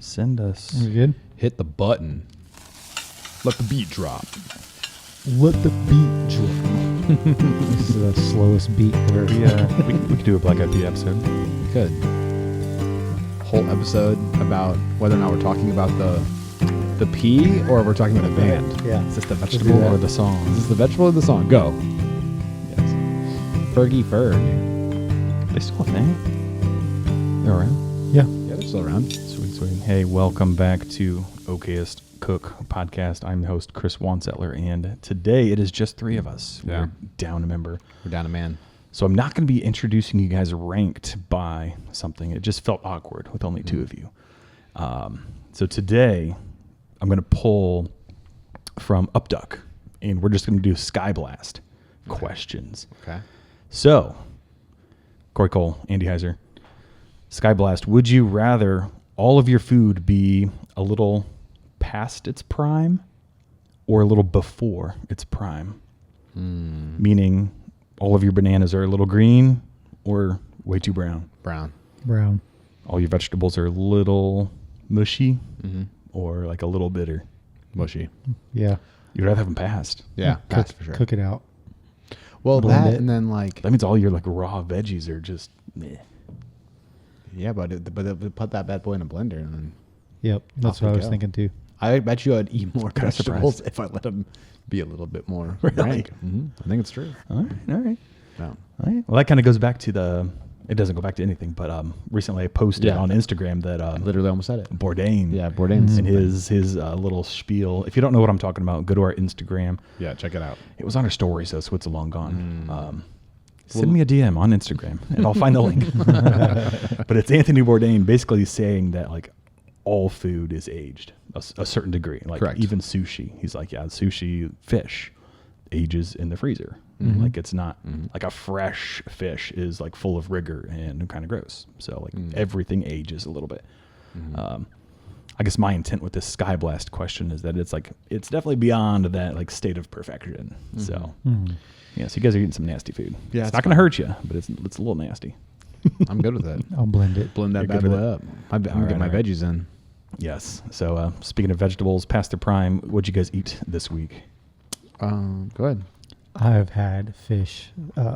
Send us. You good? Hit the button. Let the beat drop. Let the beat drop. This is the slowest beat ever. We could do a Black Eyed Peas episode. We could. Whole episode about whether or not we're talking about the pea or we're talking about the band. Yeah. Is this the vegetable or the song? Is this the vegetable or the song? Go. Yes. Fergie Ferg. They still a thing? They're around? Yeah. Yeah, they're still around. Sweet, sweet. Hey, welcome back to Okayest Cook Podcast. I'm the host, Chris Whonsetler, and today it is just three of us. Yeah. We're down a member. We're down a man. So I'm not going to be introducing you guys ranked by something. It just felt awkward with only two of you. So today I'm going to pull from Upduck, and we're just going to do Skyblast questions. Okay. So, Corey Cole, Andy Heiser, Skyblast, would you rather all of your food be a little past its prime or a little before its prime? Meaning all of your bananas are a little green or way too brown? Brown. All your vegetables are a little mushy or like a little bitter? Mushy. Yeah. You'd rather have them passed. Yeah, that's for sure. Cook it out. Well, Blend that it. and then like That means all your like raw veggies are just meh. yeah, but put that bad boy in a blender and then Yep. That's Off what I we was go. thinking too. I bet you I'd eat more Kinda vegetables surprised. if I let them be a little bit more Really? rank. I think it's true. All right. No. All right. Well, that kind of goes back to it doesn't go back to anything, but recently I posted Yeah. on Instagram that Literally almost said it. Bourdain. Yeah, Bourdain's. And his little spiel. If you don't know what I'm talking about, go to our Instagram. Yeah, check it out. It was on our story, so it's long gone. Send me a DM on Instagram, and I'll find the link. But it's Anthony Bourdain basically saying that like all food is aged a certain degree. Like Correct. even sushi. He's like, yeah, sushi, fish ages in the freezer. Like it's not like a fresh fish is like full of rigor and kind of gross. So like everything ages a little bit. I guess my intent with this Skyblast question is that it's definitely beyond that like state of perfection. So yeah, so you guys are eating some nasty food. Yeah, it's it's not going to fine. hurt you, but it's a little nasty. I'm good with it. I'll blend it. Blend that You're bad good boy with it? up. I'm All getting my right. veggies in. Yes. So speaking of vegetables past their prime, what'd you guys eat this week? Go ahead. I've had fish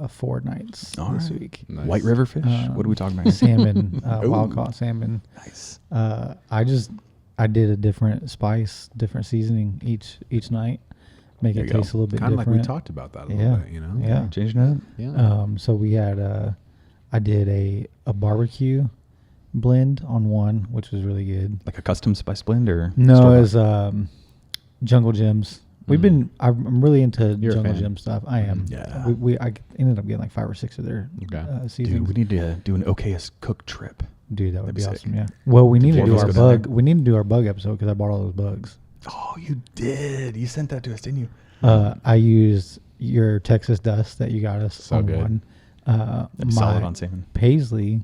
4 nights All this right. week. Nice. White river fish? What are we talking about? Salmon, wild Ooh. caught salmon. Nice. I did a different spice, different seasoning each night, make There it you go. taste a little bit Kind of like different. we talked about that a Yeah. little bit, you know? Yeah. Changing it up? Yeah. So we had I did a barbecue blend on one, which was really good. Like a custom spice blend or? No, store-bought? it was Jungle Gems. I'm really into You're a Jungle fan. Gem stuff. I am. Yeah. I ended up getting like 5 or 6 of their Okay. seasons. Dude, we need to do an Okayest cook trip. Dude, that would That'd be be awesome. sick. Yeah. Well, we need to four do of us our go down bug. there. We need to do our bug episode because I bought all those bugs. Oh, you did. You sent that to us, didn't you? I used your Texas dust that you got us So on good. one. Solid on salmon. Paisley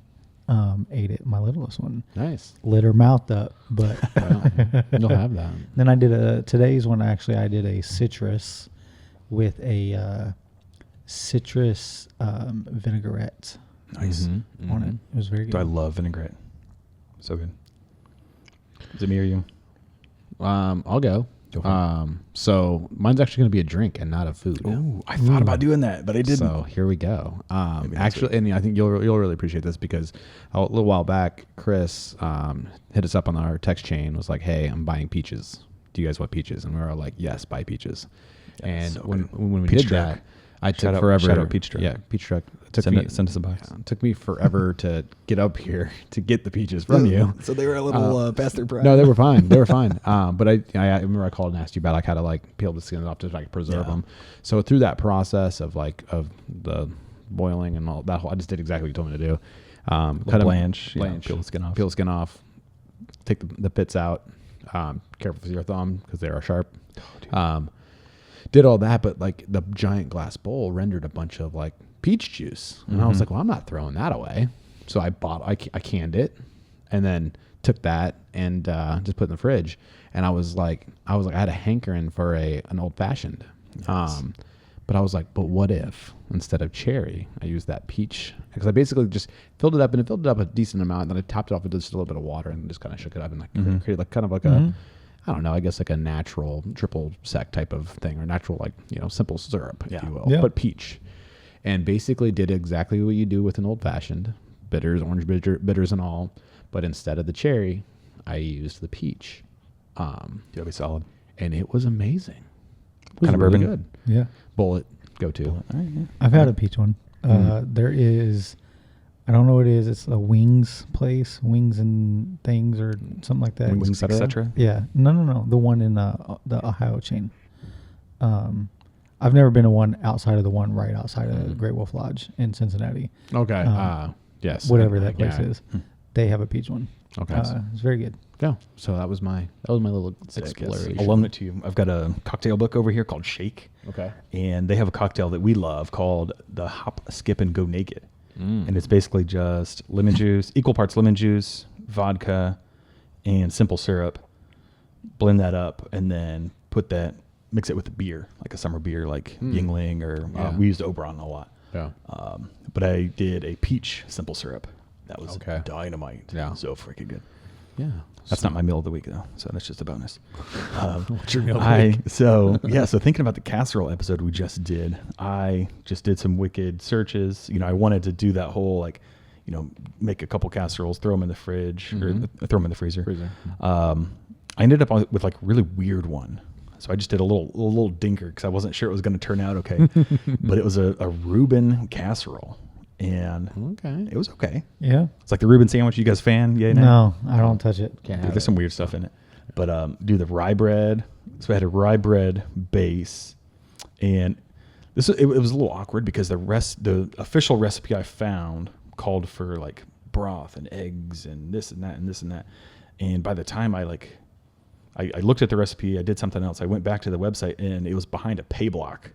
ate it. My littlest one Nice. lit her mouth up, but Well, you'll have that. then I did today's one. Actually, I did a citrus with a citrus vinaigrette Nice. on it. It was very good. Do I love vinaigrette? So good. Is it me or you? I'll go. Go for So mine's actually going to be a drink and not a food. Oh, I thought about doing that, but I didn't. So here we go. Maybe next Actually, and I think you'll really appreciate this because a little while back, Chris hit us up on our text chain. Was like, "Hey, I'm buying peaches. Do you guys want peaches?" And we were all like, "Yes, buy peaches." Yeah, and so when good. we Peach did truck. that, I Shout took out- forever. shout out Peach Truck. Yeah, peach truck. It took Send us a box. It took me forever to get up here to get the peaches from you. So they were a little past their prime. No, they were fine. They were fine. But I remember I called and asked you about like how to like peel the skin off to like preserve Yeah. them. So through that process of the boiling and all that, I just did exactly what you told me to do. Cut blanch, blanch, peel the skin off. Peel the skin off. Take the pits out. Careful with your thumb because they are sharp. Did all that, but like the giant glass bowl rendered a bunch of like peach juice, and I was like, well, I'm not throwing that away. So I canned it, and then took that and just put it in the fridge. And I was like, I had a hankering for an old fashioned. Nice. But I was like, but what if instead of cherry, I used that peach? Because I basically just filled it up, and it filled it up a decent amount. And then I topped it off with just a little bit of water and just kind of shook it up and like created like kind of like a, I don't know, I guess like a natural triple sec type of thing, or natural like, you know, simple syrup, if you will, but peach. And basically did exactly what you do with an old fashioned, bitters, orange bitters and all. But instead of the cherry, I used the peach. That'd be solid. And it was amazing. It was Kind of really bourbon? good. Yeah. Bullet, go to. All right, yeah. I've had a peach one. There is, I don't know what it is. It's a wings place, wings and things or something like that. Wings, etc. Yeah. No. The one in the Ohio chain. I've never been to one outside of the one right outside of the Great Wolf Lodge in Cincinnati. Okay. Yes. Whatever that place is. They have a peach one. Okay. It's very good. Yeah. So that was my little exploration. I'll loan it to you. I've got a cocktail book over here called Shake. Okay. And they have a cocktail that we love called the Hop, Skip, and Go Naked. And it's basically just lemon juice, equal parts lemon juice, vodka, and simple syrup. Blend that up and then mix it with a beer, like a summer beer, like Yingling, or we used Oberon a lot. Yeah. But I did a peach simple syrup. That was Okay. dynamite. Yeah. So freaking good. Yeah. That's not my meal of the week though, so that's just a bonus. What's your meal of the week? So thinking about the casserole episode we just did, I just did some wicked searches. You know, I wanted to do that whole like, you know, make a couple casseroles, throw them in the fridge, or throw them in the freezer. I ended up with like a really weird one. So I just did a little dinker because I wasn't sure it was going to turn out okay. But it was a Reuben casserole. And it was okay. Yeah. It's like the Reuben sandwich. You guys fan? Yeah. No, I don't touch it. Dude, there's some weird stuff in it. But the rye bread. So I had a rye bread base, and it was a little awkward because the official recipe I found called for like broth and eggs and this and that and this and that. And by the time I looked at the recipe, I did something else. I went back to the website and it was behind a pay block.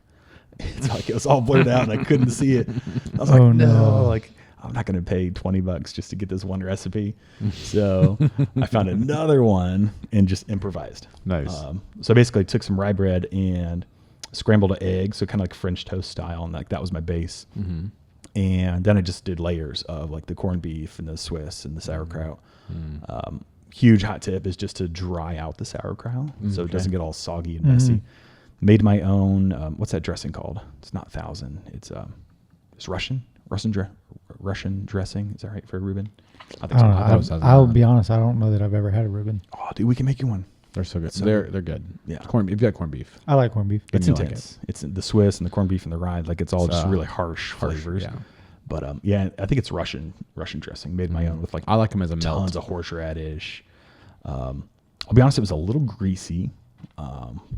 It's like it was all blurred out and I couldn't see it. I was like, no, like I'm not going to pay $20 just to get this one recipe. So I found another one and just improvised. Nice. So basically took some rye bread and scrambled an egg. So kind of like French toast style. And like that was my base. And then I just did layers of like the corned beef and the Swiss and the sauerkraut. Huge hot tip is just to dry out the sauerkraut so it doesn't get all soggy and messy. Made my own. What's that dressing called? It's not Thousand. It's Russian dressing. Is that right for Reuben? I don't know. I'll be honest. I don't know that I've ever had a Reuben. Oh, dude, we can make you one. They're so good. So they're good. Yeah. If you got corned beef. I like corned beef. It's You'll intense. It's the Swiss and the corned beef and the rye. Like it's all just really harsh flavors. Yeah. But I think it's Russian dressing. Made my own with like I like them as a melt. Tons of horseradish. I'll be honest, it was a little greasy.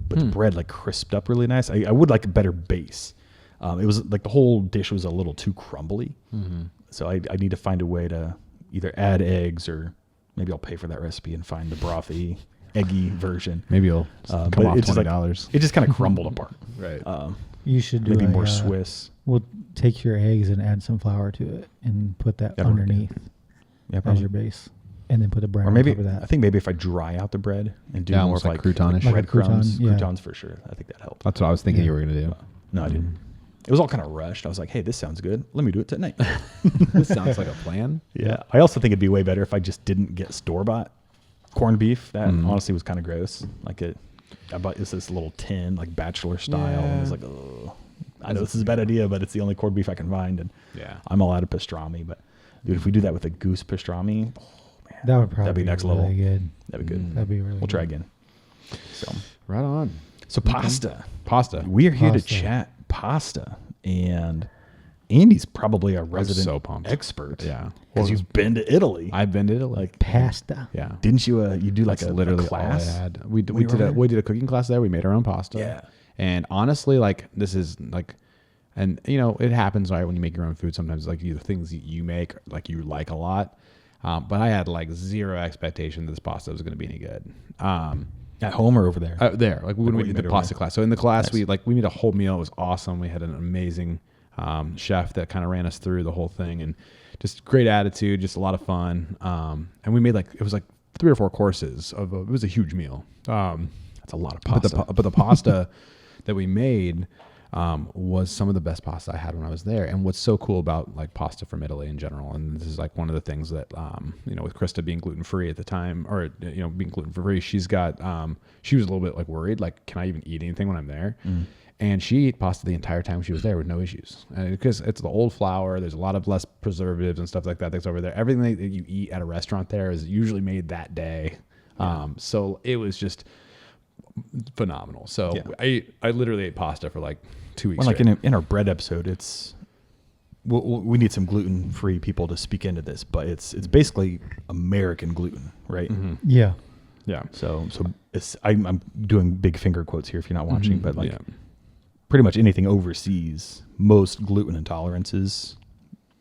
But the bread like crisped up really nice. I would like a better base. It was like the whole dish was a little too crumbly. So I need to find a way to either add eggs or maybe I'll pay for that recipe and find the brothy, eggy version. Maybe you'll come off $20. It just kind of crumbled apart. Right. You should do maybe more Swiss. We'll take your eggs and add some flour to it and put that underneath as your base. And then put the bread or maybe, on top of that. I think maybe if I dry out the bread and do more like croutonish. like breadcrumbs, crouton, croutons for sure. I think that helped. That's what I was thinking you were going to do. No, I didn't. It was all kind of rushed. I was like, hey, this sounds good. Let me do it tonight. This sounds like a plan. Yeah. I also think it'd be way better if I just didn't get store-bought corned beef. That honestly was kind of gross. Like I bought this little tin, like bachelor style. And it was like, oh, I know this is a bad idea, but it's the only corned beef I can find. And I'm all out of pastrami. But dude, if we do that with a goose pastrami, that would probably that'd be next really level. Good. That'd be good. That'd be really We'll try again. So right on. So pasta. We are here to chat pasta. And Andy's probably a resident expert. Yeah. Because you've been to Italy. I've been to Italy. Like pasta. Yeah. Didn't you you do like literally a class? All I had. We did a cooking class there. We made our own pasta. Yeah. And honestly, like this is like, and you know, it happens right when you make your own food. Sometimes like the things that you make, like you like a lot. But I had like zero expectation that this pasta was going to be any good. At home or over there? There. Like when we did the pasta class. So in the class, we made a whole meal. It was awesome. We had an amazing chef that kind of ran us through the whole thing, and just great attitude, just a lot of fun. And we made it was like 3 or 4 courses it was a huge meal. That's a lot of pasta. But the pasta that we made, was some of the best pasta I had when I was there. And what's so cool about like pasta from Italy in general, and this is like one of the things that, with Krista being gluten-free at the time, or, being gluten-free, she's got, she was a little bit like worried, like, can I even eat anything when I'm there? And she ate pasta the entire time she was there with no issues. And because it's the old flour, there's a lot of less preservatives and stuff like that that's over there. Everything that you eat at a restaurant there is usually made that day. So it was just phenomenal. So I literally ate pasta for like 2 weeks. Well, like in our bread episode, it's we need some gluten-free people to speak into this, but it's basically American gluten, right? Yeah. Yeah. So I'm doing big finger quotes here if you're not watching, but like pretty much anything overseas, most gluten intolerances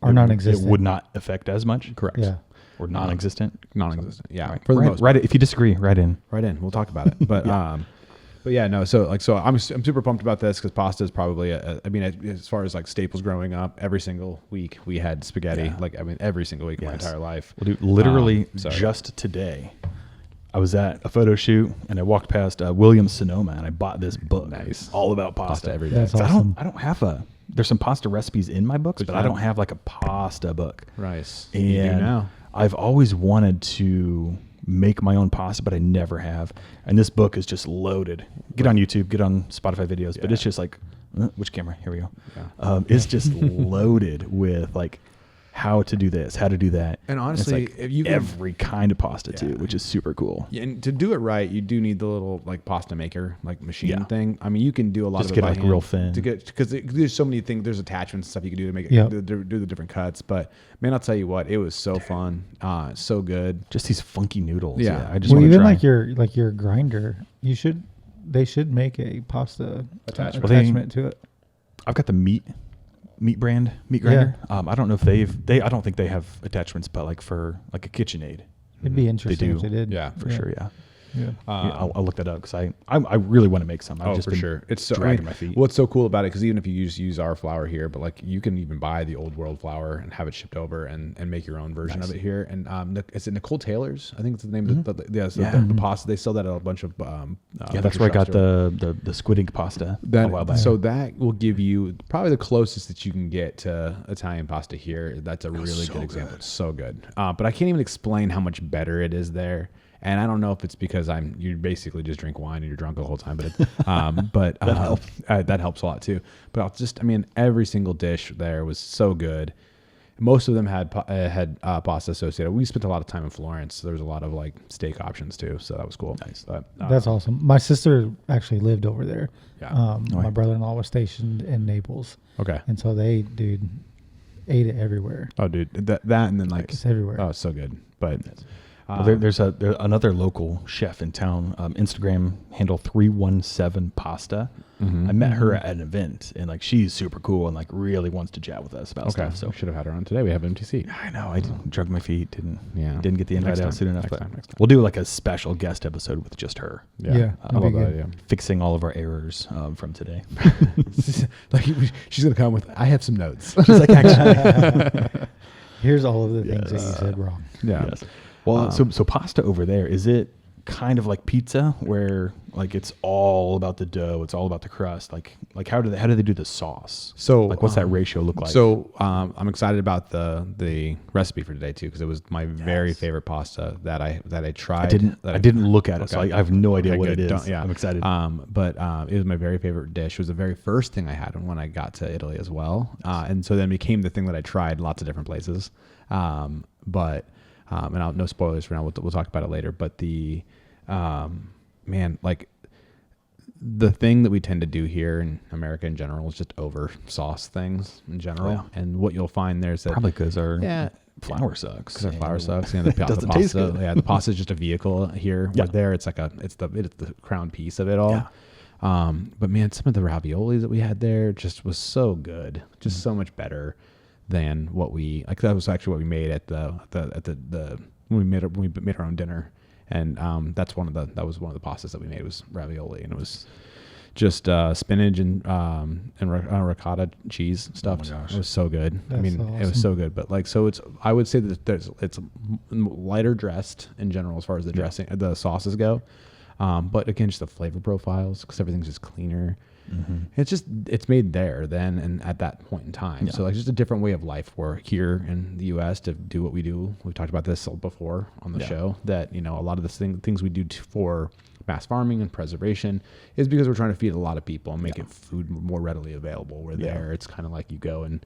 are non-existent. It would not affect as much. Correct. Yeah. Or non-existent. Non-existent. Yeah. Right. For the most part. If you disagree, write in. Right in. We'll talk about it. But but yeah, no. So I'm super pumped about this because pasta is probably as far as like staples growing up, every single week we had spaghetti. Yeah. Every single week my entire life. Well, dude, literally just today, I was at a photo shoot and I walked past Williams Sonoma and I bought this book. Nice. All about pasta every day. That's awesome. I don't have there's some pasta recipes in my books, but I don't have like a pasta book. Rice. And you do now. I've always wanted to make my own pasta, but I never have. And this book is just loaded. Get on YouTube, get on Spotify videos, but it's just like, which camera? Here we go. Yeah. It's just loaded with like how to do this, how to do that. And honestly, it's like if you every kind of pasta too, which is super cool. Yeah, and to do it right, you do need the little like pasta maker like machine thing. I mean, you can do a lot Just of it get by like hand real thin to get because there's so many things. There's attachments and stuff you can do to make it do the different cuts. But man, I'll tell you what, it was so fun, so good. Just these funky noodles. Yeah. I just Well, want to even try. like your grinder, they should make a pasta Attachment. attachment to it. I've got the meat brand meat grinder. I don't know if I don't think they have attachments, but like for like a KitchenAid. It'd be interesting do. if they did. Yeah, For sure, yeah. Yeah. I'll look that up because I really want to make some. I've just for been sure. It's so dragging my feet. What's so cool about it? Because even if you use our flour here, but like you can even buy the old world flour and have it shipped over and make your own version of it here. And is it Nicole Taylor's? I think it's the name of the pasta. They sell that at a bunch of That's where I got the squid ink pasta a while back. So that will give you probably the closest that you can get to Italian pasta here. That's a really good example. It's so good. But I can't even explain how much better it is there. And I don't know if it's because you basically just drink wine and you're drunk the whole time, but that helps. That helps a lot too. But every single dish there was so good. Most of them had pasta associated. We spent a lot of time in Florence, so there was a lot of like steak options too. So that was cool. Nice. But, That's awesome. My sister actually lived over there. Yeah. My brother-in-law was stationed in Naples. Okay. And so they, ate it everywhere. Oh, dude, that and then like It's everywhere. Oh, so good. But Well, there's another local chef in town. Instagram handle 317 Pasta. I met her at an event, and like she's super cool and like really wants to chat with us about stuff. So we should have had her on today. We have MTC. I know I drug my feet, didn't get the invite Next out time. soon enough. Next But time. we'll do like a special guest episode with just her, Yeah. I love that idea. fixing all of our errors from today. Like she's gonna come with. I have some notes. She's like, actually, Here's all of the things that you said wrong. Yeah. yes. Well, so pasta over there, is it kind of like pizza where like it's all about the dough, it's all about the crust? Like how do they do the sauce? So like what's that ratio look like? So I'm excited about the recipe for today too because it was my very favorite pasta that I tried. I didn't look at it, so Okay. I have no idea what good. it is. Don't- yeah. I'm excited. But it was my very favorite dish. It was the very first thing I had when I got to Italy as well. And so then became the thing that I tried lots of different places. And no spoilers for now. We'll talk about it later. But the the thing that we tend to do here in America in general is just over sauce things in general. Oh, yeah. And what you'll find there is that Probably because our flour sucks. because our flour sucks. Yeah, the Doesn't pasta. taste good. Yeah, the pasta is just a vehicle here. Yeah. Where there, it's like it's the crown piece of it all. Yeah. But man, some of the raviolis that we had there just was so good, just so much better than what we like. That was actually what we made at the when we made our own dinner, and that was one of the pastas that we made was ravioli, and it was just spinach and ricotta cheese stuffed. gosh. It was so good. That's It was awesome. so good. But like, so I would say that it's lighter dressed in general as far as the dressing, the sauces go. But again, just the flavor profiles because everything's just cleaner. It's made there then and at that point in time. Yeah. So like just a different way of life. We're here in the U.S. to do what we do. We've talked about this before on the show that, a lot of the things we do for mass farming and preservation is because we're trying to feed a lot of people and make it food more readily available. Where there, it's kind of like you go and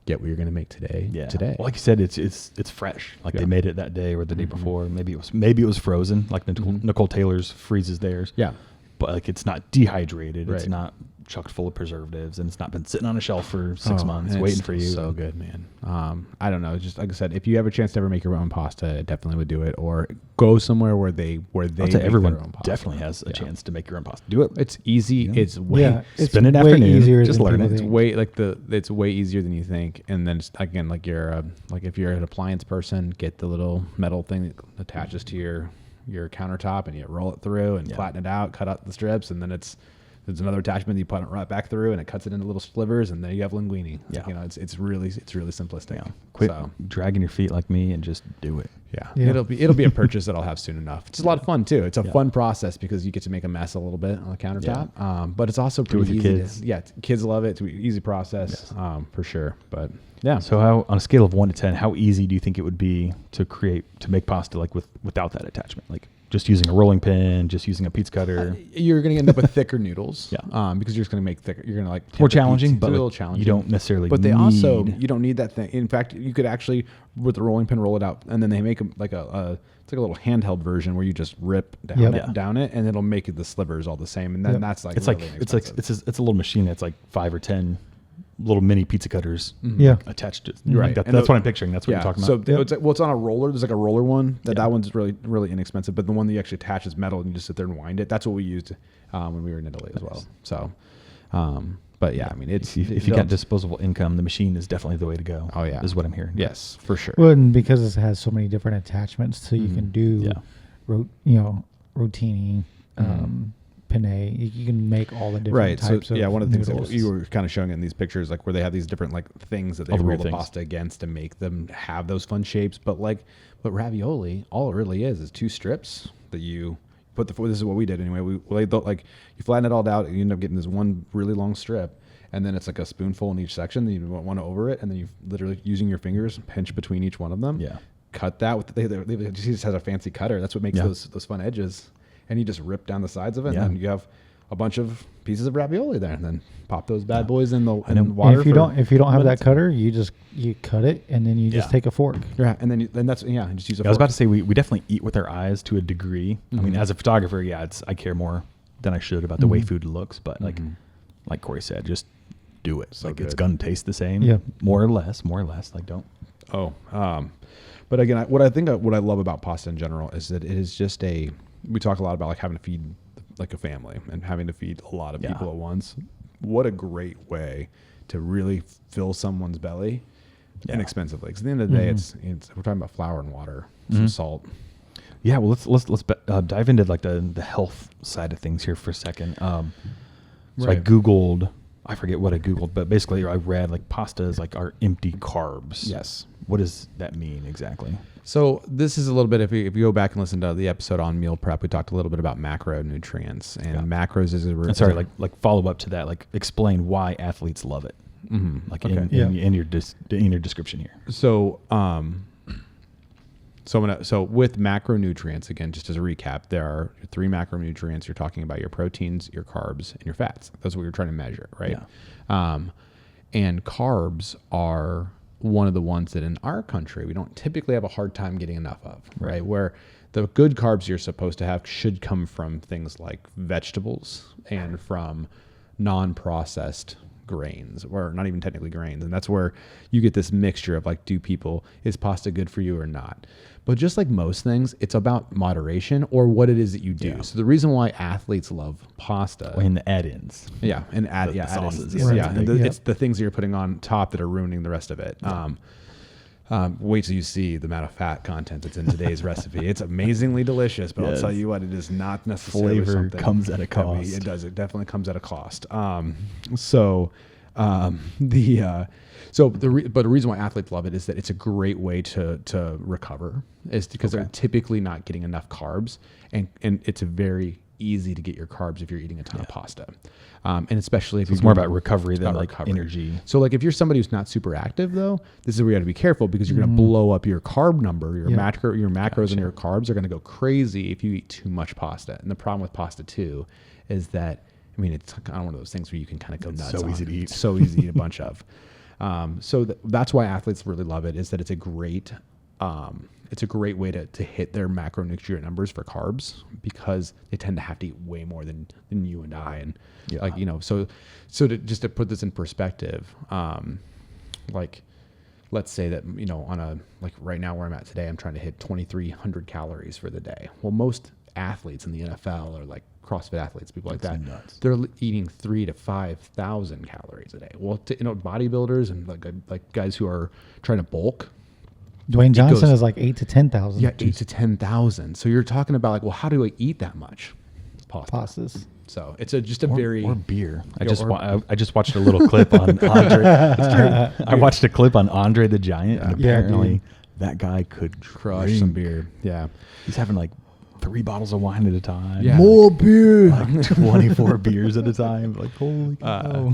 get what you're going to make today. Yeah. Today. Well, like you said, it's fresh. Like they made it that day or the day before. Maybe it was frozen. Like Nicole Taylor's freezes theirs. Yeah. But like it's not dehydrated. Right. It's not chucked full of preservatives, and it's not been sitting on a shelf for 6 months waiting for you. So good, man. I don't know. Just like I said, if you have a chance to ever make your own pasta, I definitely would do it. Or go somewhere where they I'd make say their everyone own pasta. definitely has a chance to make your own pasta. Do it. It's easy. It's way it's spend it way afternoon. easier Just than learn people it. it's think. way it's way easier than you think. And then again, like if you're an appliance person, get the little metal thing that attaches to your countertop, and you roll it through and flatten it out, cut out the strips, and then there's another attachment you put it right back through, and it cuts it into little slivers, and there you have linguine. Yeah. Like, it's really simplistic. Yeah. Quit So, dragging your feet like me and just do it. yeah. It'll be a purchase that I'll have soon enough. It's a lot of fun too. It's a fun process because you get to make a mess a little bit on the countertop. But it's also Do it pretty with your easy. kids. Kids love it. It's an easy process for sure. But yeah. So how, on a scale of 1 to 10, how easy do you think it would be to make pasta like without that attachment? Like just using a rolling pin, just using a pizza cutter? You're going to end up with thicker noodles. Yeah. Because you're just going to make thicker. You're going to like More tip the challenging, pizza. but It's a like, little challenging. you don't necessarily But they need... also, you don't need that thing. In fact, you could actually, with the rolling pin, roll it out, and then they make it's like a little handheld version where you just rip down it, and it'll make the slivers all the same. And then that's like It's really like inexpensive. it's a little machine that's like 5 or 10 little mini pizza cutters attached to it. Right. Like And that's what I'm picturing. That's what you're talking about. So it's on a roller. There's like a roller one. That one's really, really inexpensive. But the one that you actually attach is metal, and you just sit there and wind it. That's what we used when we were in Italy as well. So, but yeah, I mean, if you got disposable income, the machine is definitely the way to go. Oh yeah, is what I'm hearing. Yes, for sure. Well, and because it has so many different attachments, so you can do, rotini, penne. You can make all the different types of one of the things noodles. that you were kind of showing in these pictures, like where they have these different like things that they All the roll weird the things. pasta against to make them have those fun shapes. But ravioli, all it really is 2 strips that you put this is what we did anyway. We you flatten it all out, and you end up getting this one really long strip. And then it's like a spoonful in each section. Then you want to over it, and then you literally using your fingers pinch between each one of them. Yeah. Cut that with he just has a fancy cutter. That's what makes those fun edges. And you just rip down the sides of it, and then you have a bunch of pieces of ravioli there, and then pop those bad boys in the water. And if you don't have that cutter, you cut it, and then you just take a fork. Yeah, and then just use a fork. I was about to say we definitely eat with our eyes to a degree. I mean, as a photographer, I care more than I should about the way food looks, but like Corey said, just do it. So it's good. gonna taste the same. Yeah. More or less. Like don't. But again, what I love about pasta in general is that it is just we talk a lot about like having to feed like a family and having to feed a lot of people at once. What a great way to really fill someone's belly inexpensively. Because at the end of the day, it's we're talking about flour and water, some salt. Yeah, well, let's dive into like the health side of things here for a second. So I Googled, I forget what I Googled, but basically I read like pasta is like our empty carbs. Yes. What does that mean exactly? So this is a little bit, if you go back and listen to the episode on meal prep, we talked a little bit about macronutrients, and macros is like follow up to that, like explain why athletes love it. Like in your description here. So, So with macronutrients, again, just as a recap, there are 3 macronutrients. You're talking about your proteins, your carbs, and your fats. That's what you're trying to measure, right? Yeah. And carbs are one of the ones that in our country we don't typically have a hard time getting enough of, right? Where the good carbs you're supposed to have should come from things like vegetables and from non-processed grains, or not even technically grains. And that's where you get this mixture of like, is pasta good for you or not? But just like most things, it's about moderation or what it is that you do. Yeah. So the reason why athletes love pasta, and the add-ins, the sauces, it's the things that you're putting on top that are ruining the rest of it. Wait till you see the amount of fat content that's in today's recipe. It's amazingly delicious, but I'll tell you what, it is not necessarily flavor something comes at a cost. It does. It definitely comes at a cost. But the reason why athletes love it is that it's a great way to recover, is because they're typically not getting enough carbs, and it's a very easy to get your carbs if you're eating a ton of pasta. And especially if it's more about recovery than like energy. So like if you're somebody who's not super active though, this is where you got to be careful because you're going to blow up your carb number, your macros and your carbs are going to go crazy if you eat too much pasta. And the problem with pasta too is that, I mean, it's kind of one of those things where you can kind of go nuts. So easy to eat. It's so easy to eat a bunch of. So that's why athletes really love it, is that it's a great way to hit their macronutrient numbers for carbs, because they tend to have to eat way more than you and I. And like, you know, so just to put this in perspective, like let's say that, you know, on a, like right now where I'm at today, I'm trying to hit 2,300 calories for the day. Well, most athletes in the NFL or like CrossFit athletes, people like that, they're eating 3,000 to 5,000 calories a day. Well, you know, bodybuilders and like guys who are trying to bulk, Dwayne Johnson is like 8,000 to 10,000. Yeah, 8,000 to 10,000. So you're talking about like, well, how do I eat that much? Pastas. So it's just a very or beer. I just watched a little clip on Andre. I watched a clip on Andre the Giant, and apparently that guy could crush some beer. Yeah, he's having like 3 bottles of wine at a time. Yeah. More beer. Like 24 beers at a time. Like holy cow.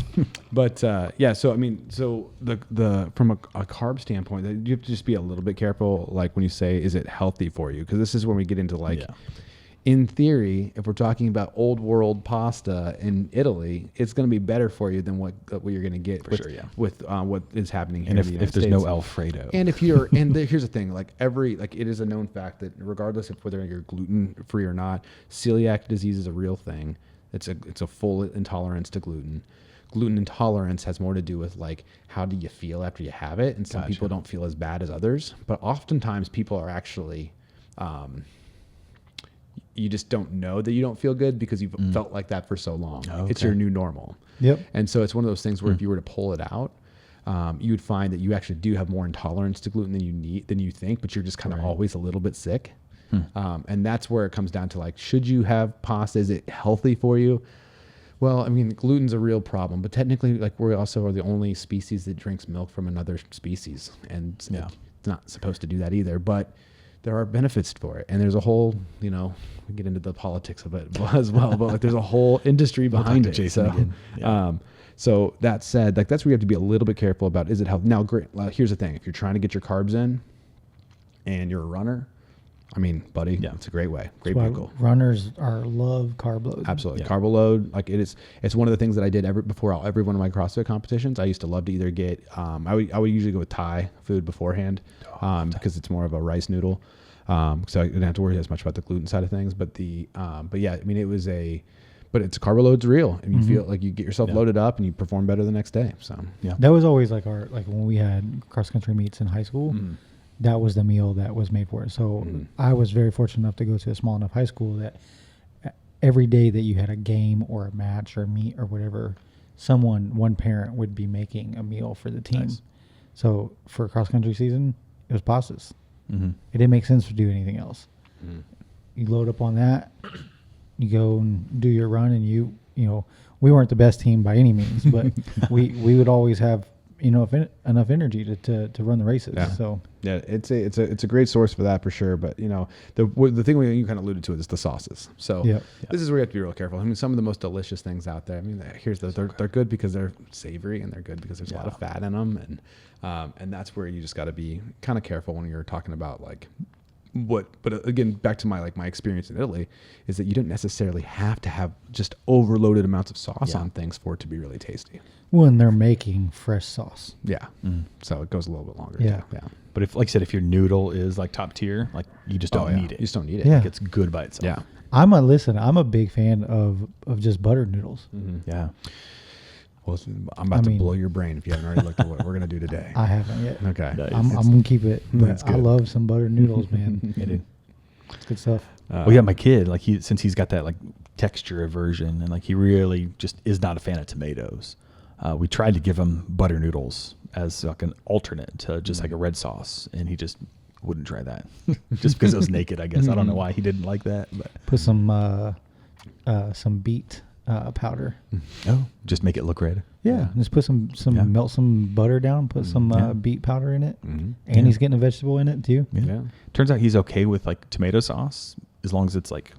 But yeah, so I mean, so the from a carb standpoint, you have to just be a little bit careful. Like when you say, is it healthy for you? Because this is when we get into like. Yeah. In theory, if we're talking about old world pasta in Italy, it's going to be better for you than what you're going to get with what is happening here. And if there's no Alfredo, and if you're here's the thing, like it is a known fact that regardless of whether you're gluten free or not, celiac disease is a real thing. It's a full intolerance to gluten. Gluten intolerance has more to do with like how do you feel after you have it, and some people don't feel as bad as others, but oftentimes people are actually. You just don't know that you don't feel good because you've felt like that for so long. Okay. It's your new normal. Yep. And so it's one of those things where if you were to pull it out, you would find that you actually do have more intolerance to gluten than you think, but you're just kind of always a little bit sick. And that's where it comes down to like, should you have pasta? Is it healthy for you? Well, I mean, gluten's a real problem, but technically, like we also are the only species that drinks milk from another species, and it's not supposed to do that either. But there are benefits for it, and there's a whole, you know, we get into the politics of it as well, but like there's a whole industry behind it. So that said, like that's where you have to be a little bit careful about, is it healthy? Now, great. Here's the thing: if you're trying to get your carbs in, and you're a runner, I mean, buddy, it's a great way, great vehicle. Runners love carb load. Absolutely, carb load. Like it's one of the things that I did before every one of my CrossFit competitions. I used to love to either get, I would usually go with Thai food beforehand, because it's more of a rice noodle. So I didn't have to worry as much about the gluten side of things. But yeah, I mean, but it's carb load's real, and you feel like you get yourself loaded up and you perform better the next day. So that was always like when we had cross country meets in high school. That was the meal that was made for it. So I was very fortunate enough to go to a small enough high school that every day that you had a game or a match or meet or whatever, one parent would be making a meal for the team. Nice. So for cross country season, it was pastas. It didn't make sense to do anything else. You load up on that, you go and do your run, and you know, we weren't the best team by any means, but we would always have, you know, enough energy to run the races. Yeah. So yeah, it's a great source for that for sure. But you know, the thing you kind of alluded to is the sauces. So this is where you have to be real careful. I mean, some of the most delicious things out there. I mean, they're good because they're savory, and they're good because there's a lot of fat in them, and that's where you just got to be kind of careful when you're talking about like but again, back to my experience in Italy, is that you don't necessarily have to have just overloaded amounts of sauce on things for it to be really tasty. When they're making fresh sauce. Yeah. So it goes a little bit longer. Yeah. Yeah. But if, like I said, if your noodle is like top tier, like you just don't need it. You just don't need it. Yeah. Like it's good by itself. Yeah. I'm a big fan of just buttered noodles. Yeah. Well, I'm about to blow your brain if you haven't already looked at what we're going to do today. I haven't yet. Okay. Nice. I'm going to keep it. But I love some buttered noodles, man. It's good stuff. Well, yeah, my kid, like since he's got that like texture aversion, and like he really just is not a fan of tomatoes. We tried to give him butter noodles as like an alternate to just like a red sauce, and he just wouldn't try that just because it was naked, I guess. I don't know why he didn't like that. But put some beet powder. Oh, just make it look red. Yeah, just put some melt some butter down, put some beet powder in it, and he's getting a vegetable in it too. Yeah. Turns out he's okay with like tomato sauce as long as it's like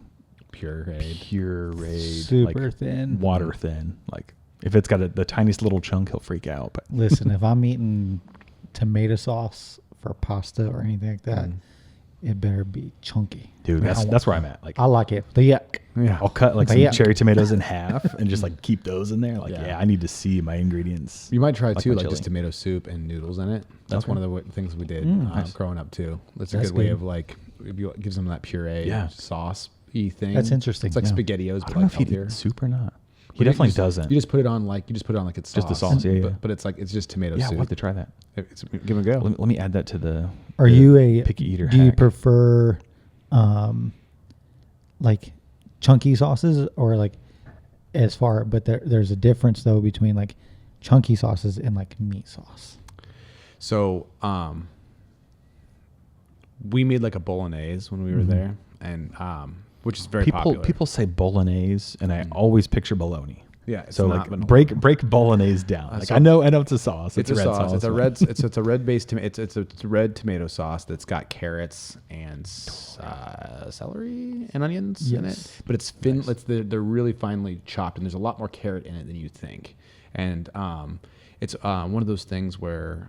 pureed, Super like thin, water thin. Like if it's got the tiniest little chunk, he'll freak out. But listen, if I'm eating tomato sauce for pasta or anything like that, it better be chunky. dude, that's where I'm at. Like I like it. The yuck. Yeah. I'll cut like But some yeah. cherry tomatoes in half and just like keep those in there. Like Yeah. yeah, I need to see my ingredients. You might try Like too, my like chili. just tomato soup and noodles in it. That's Okay. one of the things we did Nice. growing up too. That's a That's good way good. of like, it gives them that puree Yeah. sauce-y thing. That's interesting, It's like yeah. SpaghettiOs, I but don't know like if he healthier. did soup or not. He But definitely just, doesn't. You just put it on like it's Just the sauce. sauce, yeah, yeah. But it's like it's just tomato Yeah, soup. we'll have to try that. Give it a go. Let me add that to the. Are the you a picky eater? Do you hack. prefer like chunky sauces or like but there's a difference though between like chunky sauces and like meat sauce. So we made like a bolognese when we were there, and which is very popular. People say bolognese, and I always picture bologna. Yeah, it's So not like vanilla. break bolognese down. Like so- I know it's a sauce. It's a a red sauce. It's a but- red. It's a red based. It's a red tomato sauce that's got carrots and celery and onions in it. Yes. But it's thin. They're really finely chopped, and there's a lot more carrot in it than you think. And it's one of those things where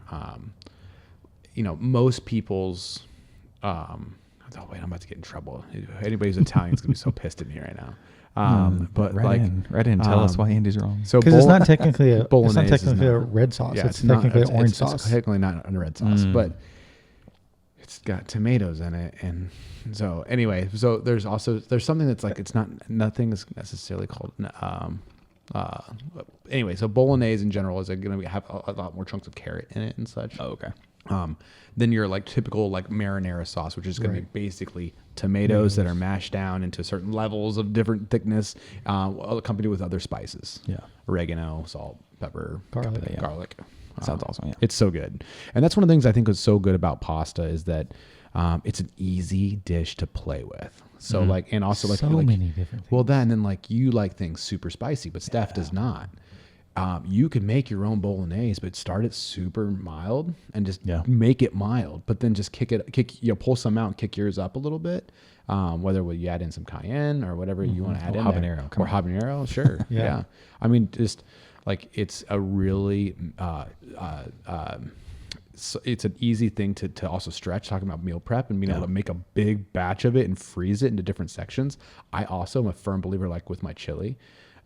most people's. Oh wait, I'm about to get in trouble. Anybody who's Italian is gonna be so pissed at me right now. But right like, in, tell us why Andy's wrong. so Because it's not technically a bolognese is a not- red sauce. Yeah, it's technically orange sauce. It's technically not a red sauce, but it's got tomatoes in it, and so anyway, so there's something that's like nothing is necessarily called. Anyway, so bolognese in general is going to have a lot more chunks of carrot in it and such. Oh, okay. Than your like typical like marinara sauce, which is going to be basically tomatoes that are mashed down into certain levels of different thickness, accompanied with other spices. Yeah. Oregano, salt, pepper, garlic. Sounds awesome. Yeah. It's so good. And that's one of the things I think is so good about pasta is that it's an easy dish to play with. So like, and also like, So like many different things. well, that, and then like you like things super spicy, but Steph does not. You can make your own bolognese, but start it super mild and just make it mild, but then just pull some out and kick yours up a little bit. Whether you add in some cayenne or whatever you want to add in habanero, there. Or habanero, sure. Yeah. I mean, just like it's a really, it's an easy thing to also stretch, talking about meal prep and being able to make a big batch of it and freeze it into different sections. I also am a firm believer, like with my chili,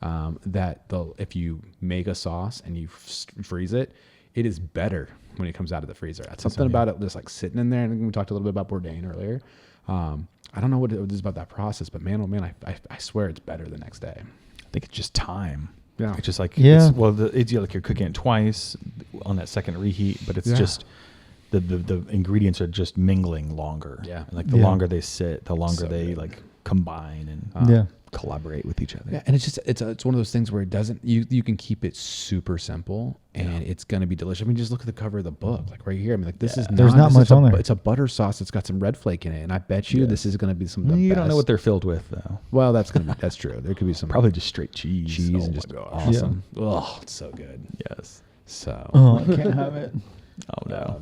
that if you make a sauce and you freeze it, it is better when it comes out of the freezer. That's something about it just like sitting in there. And we talked a little bit about Bourdain earlier. I don't know what it is about that process, but man, oh man, I swear it's better the next day. I think it's just time. Yeah. It's just like, Yeah. it's like you're cooking it twice on that second reheat, but it's just the ingredients are just mingling longer. Yeah. And like the longer they sit, the longer So they good. like combine and collaborate with each other. Yeah, and it's one of those things where it doesn't, you can keep it super simple and it's going to be delicious. I mean, just look at the cover of the book, like right here. I mean, like this is There's not much on there. It's a butter sauce that's got some red flake in it, and I bet you this is going to be some of the You best. don't know what they're filled with though. Well, that's true. There could be some Probably just straight cheese. cheese Oh and my just gosh. awesome. Oh, it's so good. Yes. So, Oh, I can't have it. Oh no.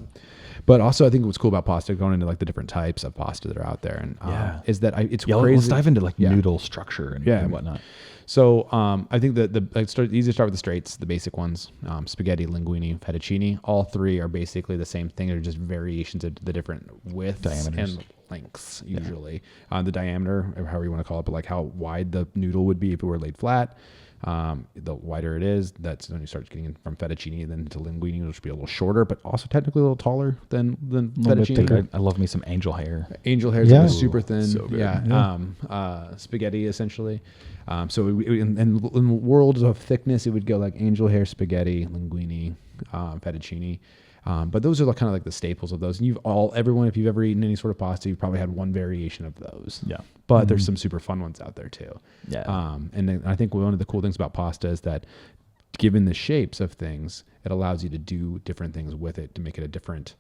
but also I think what's cool about pasta, going into like the different types of pasta that are out there, and is that it's crazy. Let's dive into like Yeah. noodle structure and whatnot. So I think that easy to start with the straights, the basic ones: spaghetti, linguine, fettuccine. All three are basically the same thing. They're just variations of the different widths Diameters. and lengths. Usually, the diameter, or however you want to call it, but like how wide the noodle would be if it were laid flat. The wider it is, that's when you start getting in from fettuccine, then to linguine, which would be a little shorter, but also technically a little taller than fettuccine. Dude, I love me some angel hair. Angel hair is Yeah. super thin. So good. Spaghetti essentially. So in the world of thickness, it would go like angel hair, spaghetti, linguine, fettuccine. But those are kind of like the staples of those. And everyone, if you've ever eaten any sort of pasta, you've probably had one variation of those. Yeah. But there's some super fun ones out there too. Yeah. And then I think one of the cool things about pasta is that, given the shapes of things, it allows you to do different things with it to make it a different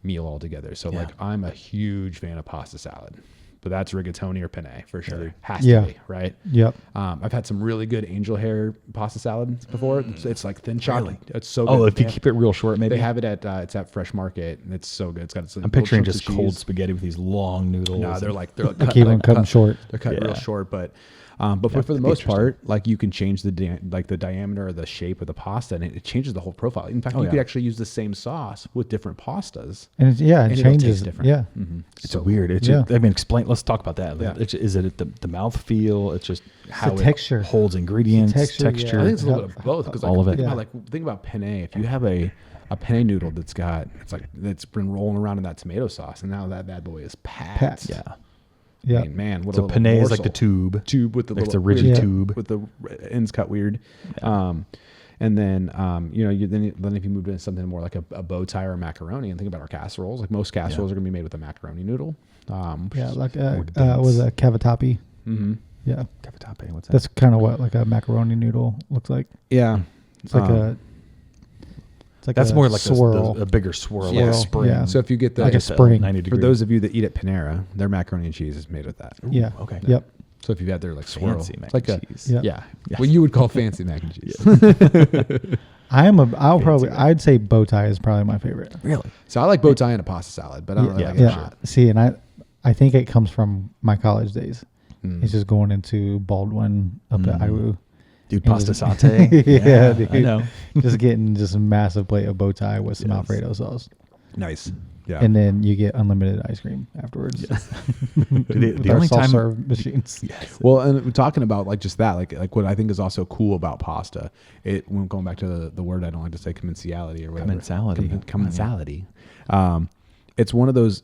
meal altogether. So like I'm a huge fan of pasta salad. but that's rigatoni or penne for sure. Has Yeah. to be, right? Yep. I've had some really good angel hair pasta salads before. It's like thin chopped. Really? It's so good. Oh, if you keep it real short, maybe. They have it at it's at Fresh Market, and it's so good. It's got I'm picturing just cold spaghetti with these long noodles. No, they're like They keep them cut short. They're cut real Yeah. short, but Yeah, for the that'd be most interesting. part, like you can change the the diameter or the shape of the pasta, and it changes the whole profile. In fact, Oh, you could yeah. actually use the same sauce with different pastas. And it and it'll changes. taste different. Yeah. It's weird. It's Yeah. just, I mean, explain. Let's talk about that. Yeah. Is it the mouth feel? It's just how the it texture. holds ingredients, texture, yeah. texture. I think it's a little bit of both because All of it. Think Yeah. about, think about penne. If you have a penne noodle that's been rolling around in that tomato sauce, and now that bad boy is packed. Yeah. Yeah. I mean, man, what a So little penne is like the morsel. tube. with the Like little the rigid weird tube. with the ends cut weird. And then then if you moved into something more like a bow tie or a macaroni, and think about our casseroles, like most casseroles are going to be made with a macaroni noodle. Yeah. Like more dense. was a cavatappi. Mm-hmm. Yeah. Cavatappi, what's that? That's kind of what like a macaroni noodle looks like. Yeah, It's like It's like That's a more like swirl. a bigger swirl, Yeah. like a spring. Yeah. So if you get the Like a Just spring. 90 for degree. those of you that eat at Panera, their macaroni and cheese is made with that. Yeah. Okay. Yep. So if you've had their like swirl, Fancy mac it's like and a cheese. Yep. yeah, Yes. what you would call fancy mac and cheese. I'd say bow tie is probably my favorite. Really? So I like bow tie and a pasta salad, but I don't really Yeah, like for it. sure. See, and I think it comes from my college days. Mm. It's just going into Baldwin up at Iwu. Dude, And pasta just- saute. Yeah, dude. I know. Just getting just a massive plate of bow tie with some Yes. Alfredo sauce. Nice. Yeah. And then you get unlimited ice cream afterwards. The With our only time- self-serve machines. Yes. Well, and we're talking about like just that, like what I think is also cool about pasta. When going back to the word I don't like to say, commensality or whatever. Commensality. Commensality. It's one of those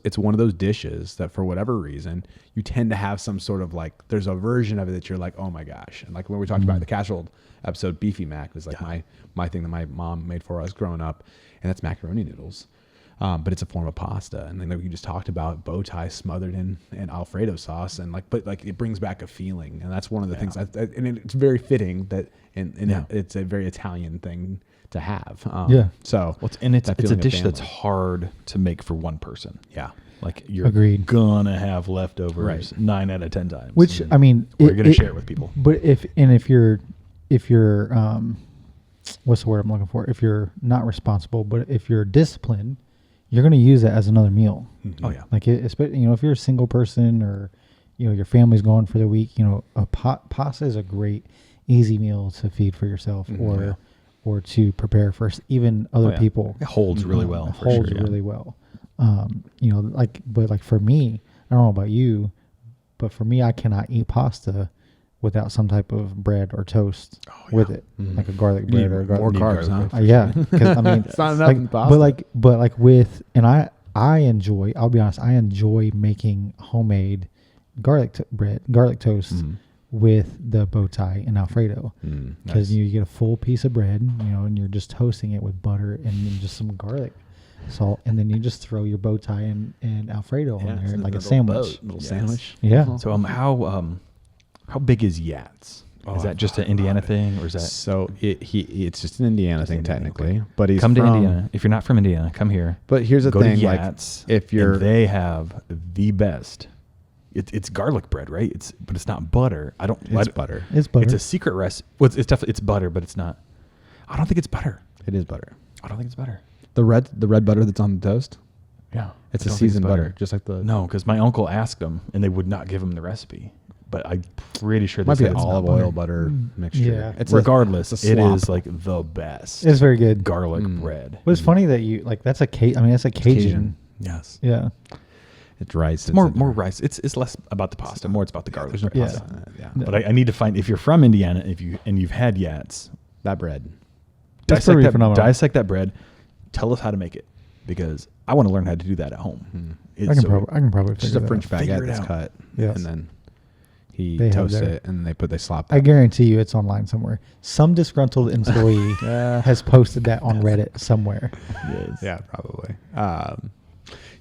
dishes that for whatever reason you tend to have some sort of like there's a version of it that you're like, oh my gosh. And like when we talked about the casserole episode, beefy mac was like my thing that my mom made for us growing up, and that's macaroni noodles. But it's a form of pasta, and then like you just talked about bow tie smothered in Alfredo sauce, and but it brings back a feeling, and that's one of the things. And it's very fitting that, it's a very Italian thing to have. Yeah. So It's that a feeling of dish that's family. hard to make for one person. Yeah. Like you're Agreed. gonna have leftovers Right. 9 out of 10 times. Which And I mean, we're gonna share it with people. But if you're what's the word I'm looking for? If you're not responsible, but if you're disciplined, you're going to use it as another meal. Oh yeah. Like especially, if you're a single person or your family's gone for the week, a pasta is a great easy meal to feed for yourself or to prepare for even other people. It holds really well. It For holds sure, yeah. really well. But for me, I don't know about you, but for me, I cannot eat pasta without some type of bread or toast with it, like a garlic bread or a more garlic. carbs, huh? Yeah, because I mean, It's not enough in pasta. but like with, and I enjoy. I'll be honest, I enjoy making homemade garlic toast with the bow tie and Alfredo, because you get a full piece of bread, and you're just toasting it with butter and then just some garlic salt, and then you just throw your bow tie and Alfredo on there like a sandwich. Little Yes. sandwich. Yeah. So how big is Yats? Is that just an Indiana thing, or is that So it's just an Indiana thing Indiana, technically, okay. but he's come to from- Indiana? If you're not from Indiana, come here. But here's the Go thing, to like Yats. if you're and they have the best. It's garlic bread, right? But it's not butter. it's butter. It's butter. It's a secret recipe. Well, it's definitely butter, but it's not. I don't think it's butter. It is butter. I don't think it's butter. The red butter that's on the toast. Yeah, It's I a don't think seasoned butter, just like the No, because my uncle asked them, and they would not give him the recipe. But I'm pretty sure they might be said an it's not olive butter. oil butter mixture. Yeah. It's Regardless, it's a it slop. is like the best. It's very good. garlic bread. But it's funny that you like that's a that's a Cajun. Cajun. Yes, Yeah. It's rice. it's more rice. It's less about the pasta. More it's about the garlic. There's no bread. pasta on it. Yeah. No. But I need to find if you're from Indiana, you've had Yats, That bread. That's pretty phenomenal. dissect that bread. Tell us how to make it, because I want to learn how to do that at home. I can probably It's just figure a it French out. Figure baguette it that's out. cut, Yes. and then he They have toasts their- it, and they slop. I guarantee you it's online somewhere. Some disgruntled employee has posted that on Reddit somewhere. Yes. Yeah, probably.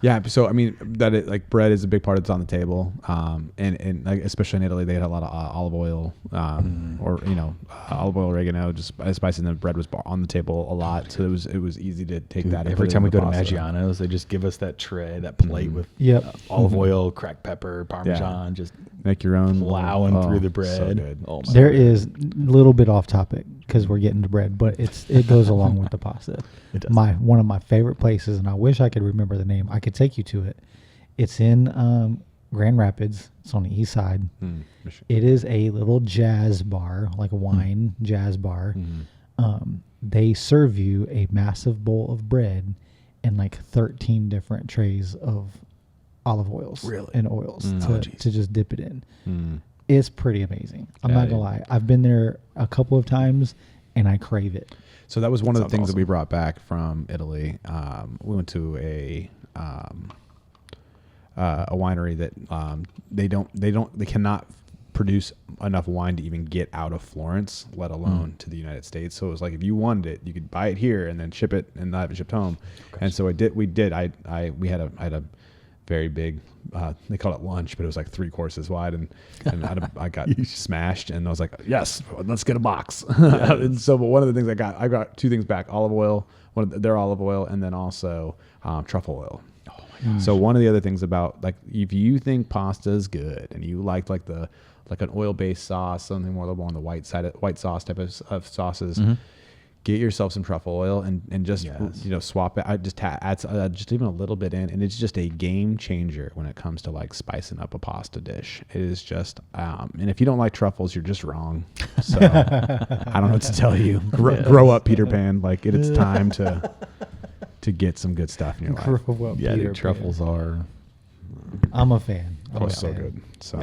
Yeah, so I mean like bread is a big part that's on the table, and like especially in Italy, they had a lot of olive oil, or olive oil, oregano, just spices. And the bread was on the table a lot, so it was easy to take that. Every time we go to Maggiano's, they just give us that tray, that plate with olive oil, cracked pepper, Parmesan, just make your own, plowing through the bread. So good. Oh, there is a little bit off topic because we're getting to bread, but it goes along with the pasta. It does. One of my favorite places, and I wish I could remember the name. I could take you to it. It's in Grand Rapids. It's on the east side. It is a little jazz bar, like a wine jazz bar. They serve you a massive bowl of bread and like 13 different trays of olive oils and oils to just dip it in. It's pretty amazing. I'm not gonna lie. I've been there a couple of times and I crave it. So that was one of the things that we brought back from Italy. We went to a winery that they cannot produce enough wine to even get out of Florence, let alone to the United States. So it was like if you wanted it, you could buy it here and then ship it and not have it shipped home. And so we had a very big, they called it lunch, but it was like 3 courses wide, and I got smashed, and I was like, yes, let's get a box. And so, but one of the things I got 2 things back: olive oil, their olive oil, and then also truffle oil. Oh my gosh. So one of the other things about, like, if you think pasta is good and you like an oil-based sauce, something more on the white sauce type of sauces. Get yourself some truffle oil and just swap it. I just add just even a little bit in, and it's just a game changer when it comes to like spicing up a pasta dish. It is just, and if you don't like truffles, you're just wrong. So I don't know what to tell you. Grow up, Peter Pan. Like it's time to get some good stuff in your life. Grow up, Peter truffles are. I'm a fan. So good. So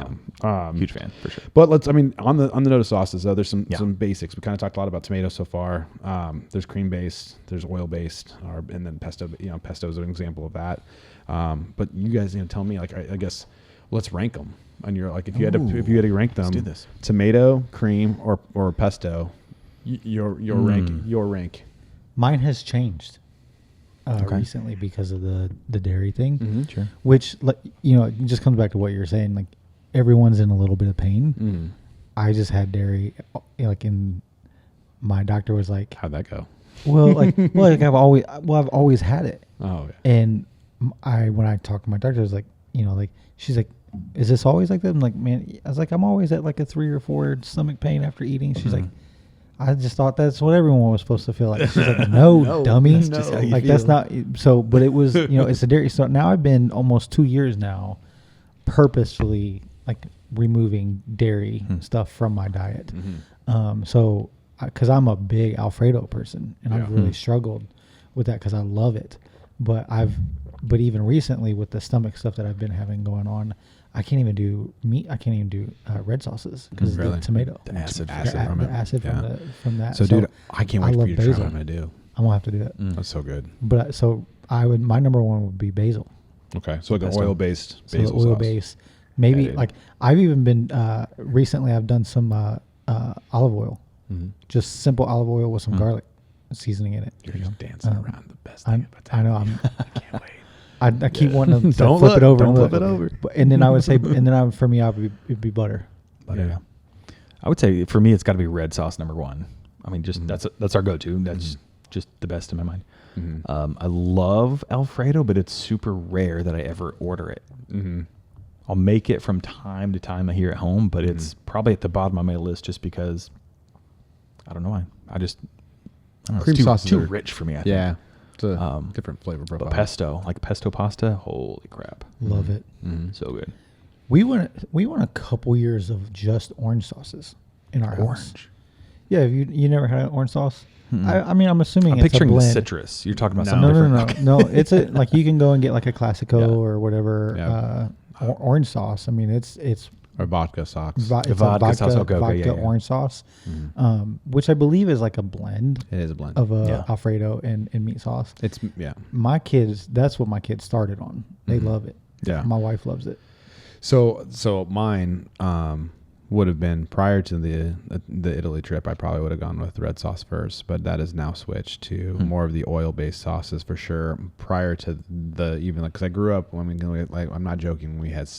huge fan for sure. But on the note of sauces though, there's some basics. We kind of talked a lot about tomatoes so far. There's cream based, there's oil based, and then pesto. Pesto is an example of that. But you guys tell me, like, I guess let's rank them. And you're like, if you had to rank them, let's do this. Tomato, cream, or pesto, your rank. Mine has changed recently because of the dairy thing. Sure. Which, it just comes back to what you're saying. Like, everyone's in a little bit of pain. I just had dairy, and my doctor was like, "How'd that go?" Well, I've always had it. Oh, yeah. And when I talked to my doctor, I was like, she's like, "Is this always like that?" I'm like, "Man," I was like, "I'm always at like a 3 or 4 stomach pain after eating." She's like, "I just thought that's what everyone was supposed to feel like." She's like, "No, dummy. That's just how you feel. That's not so." But it was, it's a dairy. So now I've been almost 2 years now, purposefully like removing dairy stuff from my diet. So because I'm a big Alfredo person, and I've really struggled with that because I love it. But even recently with the stomach stuff that I've been having going on, I can't even do meat. I can't even do red sauces because of the tomato. The acid from that. So dude, I can't wait for you to try what I'm going to do. I'm going to have to do it. That's so good. But my number one would be basil. Okay. So like an oil-based So basil oil sauce. base. Maybe like I've even been, recently I've done some olive oil. Just simple olive oil with some garlic seasoning in it. You're just dancing around the best thing about that. I know. I can't wait. I keep wanting to Don't flip it over. Don't and flip it over. And then I would say, for me, it'd be butter. Yeah. I would say for me, it's got to be red sauce number 1. I mean, just that's our go-to. That's just the best in my mind. I love Alfredo, but it's super rare that I ever order it. I'll make it from time to time here at home, but it's probably at the bottom of my list just because I don't know why. Cream sauce is too rich for me. I think. Yeah. It's a different flavor profile. But pesto, like pesto pasta, holy crap. Love it. So good. We went a couple years of just orange sauces in our house. Yeah, have you never had orange sauce? I mean, I'm assuming I'm it's picturing a the blend. citrus. You're talking about something different. No. It's like you can go and get like a Classico or whatever orange sauce. I mean, it's or vodka sauce. Vodka sauce, okay, orange sauce, which I believe is like a blend. It is a blend of Alfredo and meat sauce. It's My kids. That's what my kids started on. They love it. Yeah, my wife loves it. So mine, would have been prior to the Italy trip. I probably would have gone with red sauce first, but that is now switched to more of the oil-based sauces for sure. Prior to because I grew up when I'm not joking. We had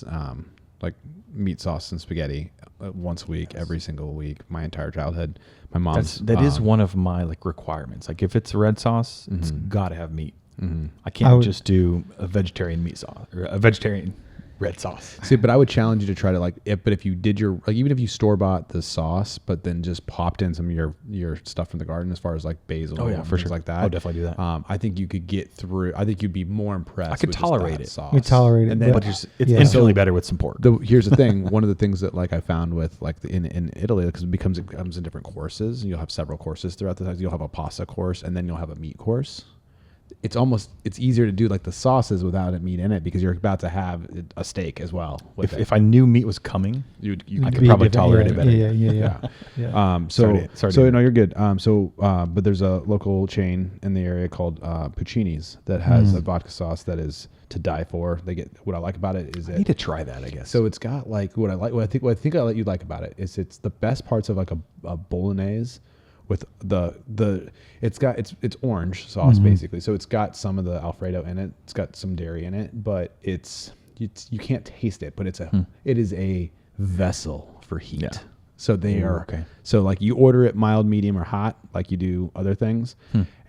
like meat sauce and spaghetti once a week, every single week, my entire childhood. My mom's that is one of my like requirements. Like if it's red sauce, it's got to have meat. Mm-hmm. I can't just do a vegetarian meat sauce or a vegetarian red sauce. See, but I would challenge you to try to but if you did even if you store bought the sauce, but then just popped in some of your stuff from the garden as far as like basil, and for things sure, like that. I'll definitely do that. I think you could get through. I think you'd be more impressed. I could with tolerate it. Sauce. You tolerate it, and then but it's infinitely better with some pork. Here's the thing. One of the things that like I found with like in Italy, because it comes in different courses. And you'll have several courses throughout the time. You'll have a pasta course, and then you'll have a meat course. It's easier to do like the sauces without a meat in it because you're about to have a steak as well. If I knew meat was coming, I could probably tolerate it better. Yeah. So no, you're good. But there's a local chain in the area called Puccini's that has a vodka sauce that is to die for. What I like about it is I need to try that, I guess. So it's got like what I think you like about it is it's the best parts of like a bolognese. With it's orange sauce basically, so it's got some of the Alfredo in it. It's got some dairy in it, but you can't taste it. But it is a vessel for heat. Yeah. So they are okay. So like you order it mild, medium, or hot, like you do other things,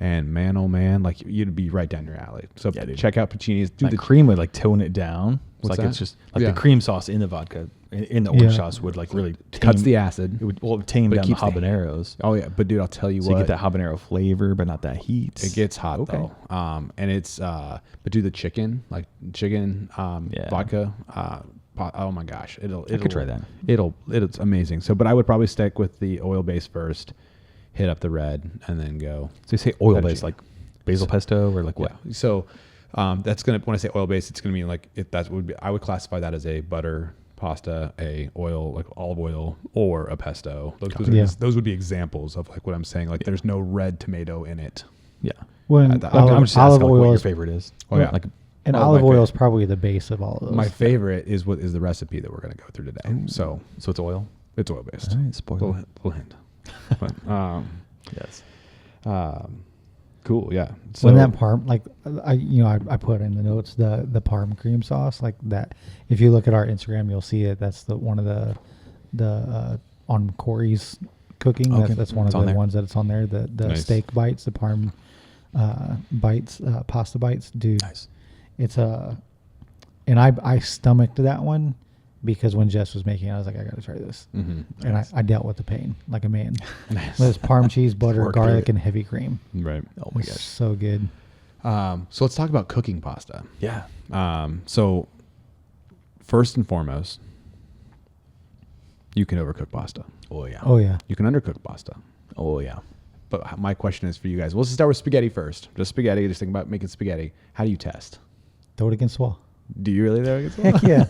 and man, oh man, like you'd be right down your alley. So check out Puccini's. The cream would like tone it down. It's just like the cream sauce in the vodka, in the orange sauce would like really cuts the acid. It would tame down the habaneros. Oh yeah, but dude, I'll tell you what. So you get that habanero flavor, but not that heat. It gets hot though. And it's but do the chicken vodka. Oh my gosh, I could try that. It's amazing. So, but I would probably stick with the oil base first, hit up the red, and then go. So you say oil base like basil pesto or like what? Yeah. So. That's gonna when I say oil based, it's gonna mean like I would classify that as a butter pasta, a oil like olive oil, or a pesto. Those would be examples of like what I'm saying. Like there's no red tomato in it. Yeah. I'm just asking what your favorite is. Oh yeah. Olive oil is probably the base of all of those. My favorite is the recipe that we're gonna go through today. Ooh. So it's oil. It's oil based. All right, spoiler. Little hint. But, yes. Cool. Yeah. So when that parm, like I put in the notes the parm cream sauce like that. If you look at our Instagram, you'll see it. That's one of the on Corey's cooking. Okay. That's one of the ones that it's on there. The nice. Steak bites, the parm bites, pasta bites, dude. Nice. It's and I stomached that one because when Jess was making it, I was like, I got to try this. Mm-hmm. And I dealt with the pain like a man. Nice. There's parm cheese, butter, garlic, and heavy cream. Right. Oh my gosh. So good. So let's talk about cooking pasta. Yeah. So first and foremost, you can overcook pasta. Oh yeah. Oh yeah. You can undercook pasta. Oh yeah. But my question is for you guys. Let's start with spaghetti first. Just spaghetti. Just think about making spaghetti. How do you test? Throw it against the wall. Do you really throw it against the wall? Heck yeah.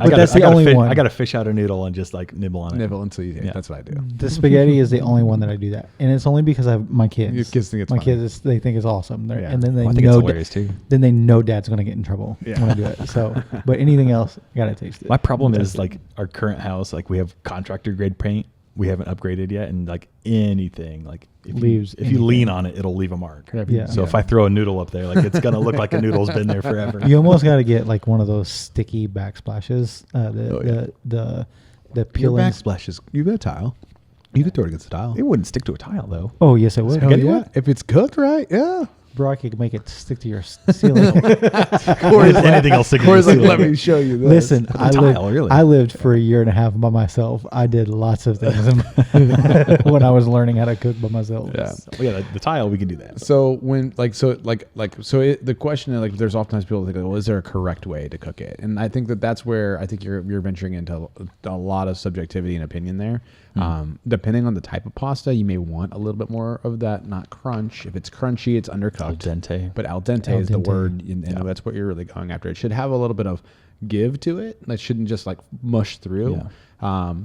That's the only one. I got to fish out a noodle and just like nibble on it. Nibble until you. Yeah. That's what I do. The spaghetti is the only one that I do that, and it's only because I have my kids. Your kids think it's funny. Kids, they think it's awesome, and then they think it's hilarious too. Then they know Dad's gonna get in trouble when I do it. So, but anything else, I gotta taste it. My problem is like our current house, like we have contractor grade paint. We haven't upgraded yet, and like anything, like if you lean on it, it'll leave a mark. Yeah. So if I throw a noodle up there, like it's gonna look like a noodle's been there forever. You almost got to get like one of those sticky backsplashes. The peeling backsplashes. You got a tile. You could throw it against the tile. It wouldn't stick to a tile though. Oh yes, it would. Hell yeah. If it's cooked right, yeah. Bro, I could make it stick to your ceiling. Anything else stick to Corey's the like, ceiling. let me show you this. Listen, I lived for a year and a half by myself. I did lots of things when I was learning how to cook by myself. Yeah, the tile we can do that. So when the question is like, there's oftentimes people think, well, is there a correct way to cook it? And I think that's where I think you're venturing into a lot of subjectivity and opinion there. Depending on the type of pasta, you may want a little bit more of that, not crunch. If it's crunchy, it's undercooked. Al dente. But al dente is the word, and that's what you're really going after. It should have a little bit of give to it. It shouldn't just like mush through. Yeah.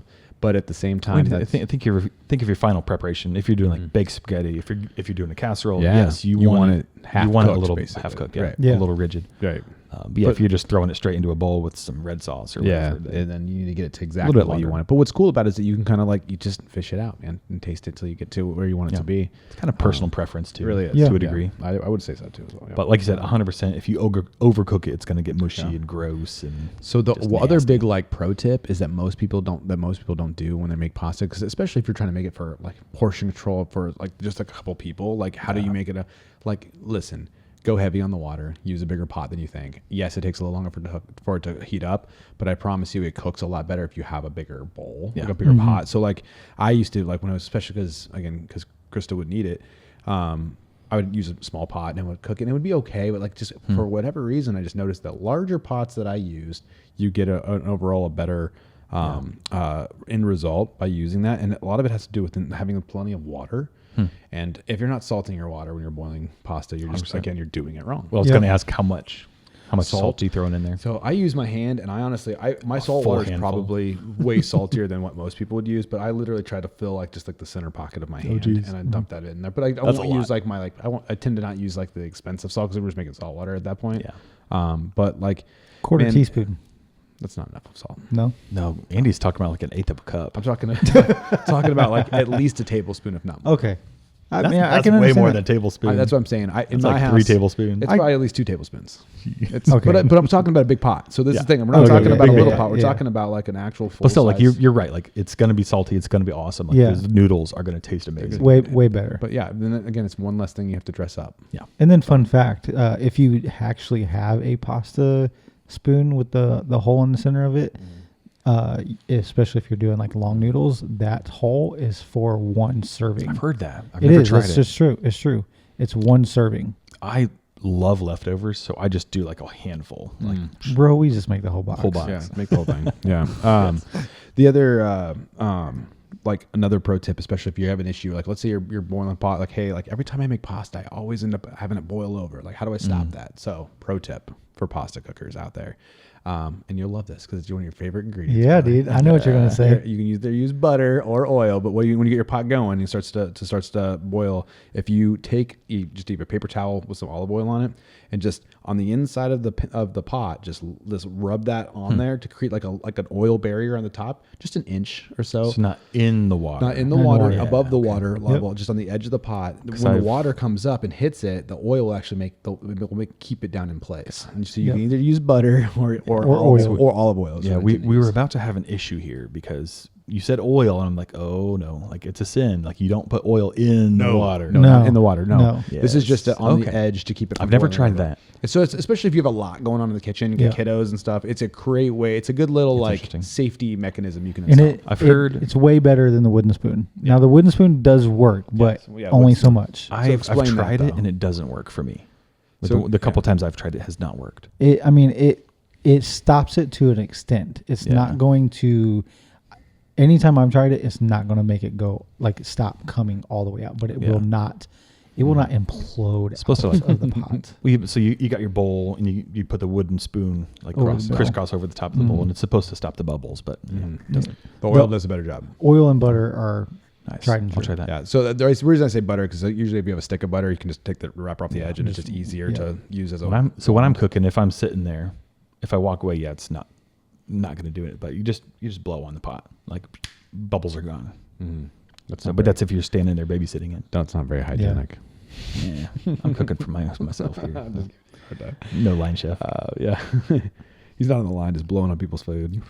But at the same time, I think of your final preparation. If you're doing like baked spaghetti, if you're doing a casserole, yes, you want it half you want it a cooked, little basically. half cooked, yeah, Right. Yeah. a little rigid. Right. But yeah, if you're just throwing it straight into a bowl with some red sauce or Yeah, whatever, and then you need to get it to bit exactly what you longer. want it. But what's cool about it is that you can kind of like you just fish it out, man, and taste it till you get to where you want it Yeah. to be. it's kind of personal preference too. It really is Yeah. to a degree. I would say so too as well. Yeah. But like you said, 100%. If you overcook it, it's going to get mushy Yeah. and gross. And So the just other nasty. big like pro tip is that most people don't do when they make pasta, because especially if you're trying to make it for like portion control for like just a couple people, like how do you make it listen, go heavy on the water, use a bigger pot than you think. Yes, it takes a little longer for it to heat up, but I promise you it cooks a lot better if you have a bigger bowl, like a bigger pot. So like I used to, like when I was, especially because Krista would need it, I would use a small pot and it would cook it and it would be okay. But like just for whatever reason, I just noticed that larger pots that I used, you get an overall a better end result by using that. And a lot of it has to do with having plenty of water. And if you're not salting your water when you're boiling pasta, you're just, again, you're doing it wrong. well, I was Yeah. going to ask how much Salt. salt you throwing in there. So I use my hand, and I honestly, my salt full water is handful. probably way saltier than what most people would use. But I literally try to fill like just like the center pocket of my hand, geez. and I dump that in there. But I That's won't a use lot. like I tend to not use like the expensive salt because we're just making salt water at that point. Yeah. But like Quarter man, teaspoon. That's not enough of salt. No. No, Andy's talking about like an eighth of a cup. I'm talking about like at least a tablespoon, if not more. Okay. I That's, mean, I that's can way understand more that. than a tablespoon. That's what I'm saying. In It's my like house, 3 tablespoons. It's probably at least 2 tablespoons. It's, Okay. but I'm talking about a big pot. So this is Yeah. the thing. We're not Okay, talking yeah, about a yeah, little yeah, pot. We're yeah. talking about like an actual full. But still, like size. you're right. Like it's going to be salty. It's going to be awesome. Like Yeah. those noodles are going to taste amazing. Way better. But yeah, then again, it's one less thing you have to dress up. Yeah. And then fun fact, if you actually have a pasta spoon with the hole in the center of it, especially if you're doing like long noodles, that hole is for one serving. I've heard that. I've It never is. tried It's it. just true. It's true. It's one serving. I love leftovers, so I just do like a handful. Like Bro, we just make the whole box. Whole box. Yeah, make the whole thing. Yeah. The other like another pro tip, especially if you have an issue, like let's say you're boiling a pot, like hey, like every time I make pasta, I always end up having it boil over. Like how do I stop that? So pro tip for pasta cookers out there. And you'll love this because it's one of your favorite ingredients. Yeah, Butter. dude. I know what you're gonna say. You can either use butter or oil, but when you get your pot going, it starts to boil. If you take just a paper towel with some olive oil on it, and just on the inside of the pot, just rub that on there to create like an oil barrier on the top, just an inch or so. it's not in the water. Not in the Not in the water, water. above the Okay. water level, just on the edge of the pot. When I've- the water comes up and hits it, the oil will actually keep it down in place. And so you Yep. can either use butter or oil. or olive oil. is Yeah, what I we tend to were use. about to have an issue here because you said oil, and I'm like, oh no, like it's a sin. Like you don't put oil in the water. No, No. not in the water. No, No. This is just Yes. on the Okay. edge to keep it. From I've never boiling tried over. that. And so it's especially if you have a lot going on in the kitchen, you get Yeah. kiddos and stuff. It's a great way. It's a good little like interesting. safety mechanism you can And install. I've heard- it's way better than the wooden spoon. Now the wooden spoon does work, but Yes. Yeah, only what's so the- much. I've explain that, tried it though. and it doesn't work for me. So- The couple times I've tried it has not worked. It stops it to an extent. It's Yeah. not going to. Anytime I've tried it, it's not going to make it go like stop coming all the way out, but it Yeah. will not. It will not implode. It's supposed to, out like- of the pot. So you got your bowl and you put the wooden spoon like Over crisscross over the top of the bowl, and it's supposed to stop the bubbles, but doesn't. The oil does a better job. Oil and butter are Nice. tried and I'll true. try that. Yeah. So the reason I say butter because usually if you have a stick of butter, you can just take the wrapper off the edge, and it's just easier yeah. to use as a. When I'm cooking, if I'm sitting there, if I walk away, it's not going to do it. But you just blow on the pot, like bubbles are gone. That's So, not but very- that's if you're standing there babysitting it. that's not very hygienic. Yeah, I'm cooking for myself here. No line chef. Yeah. He's not on the line, just blowing on people's food.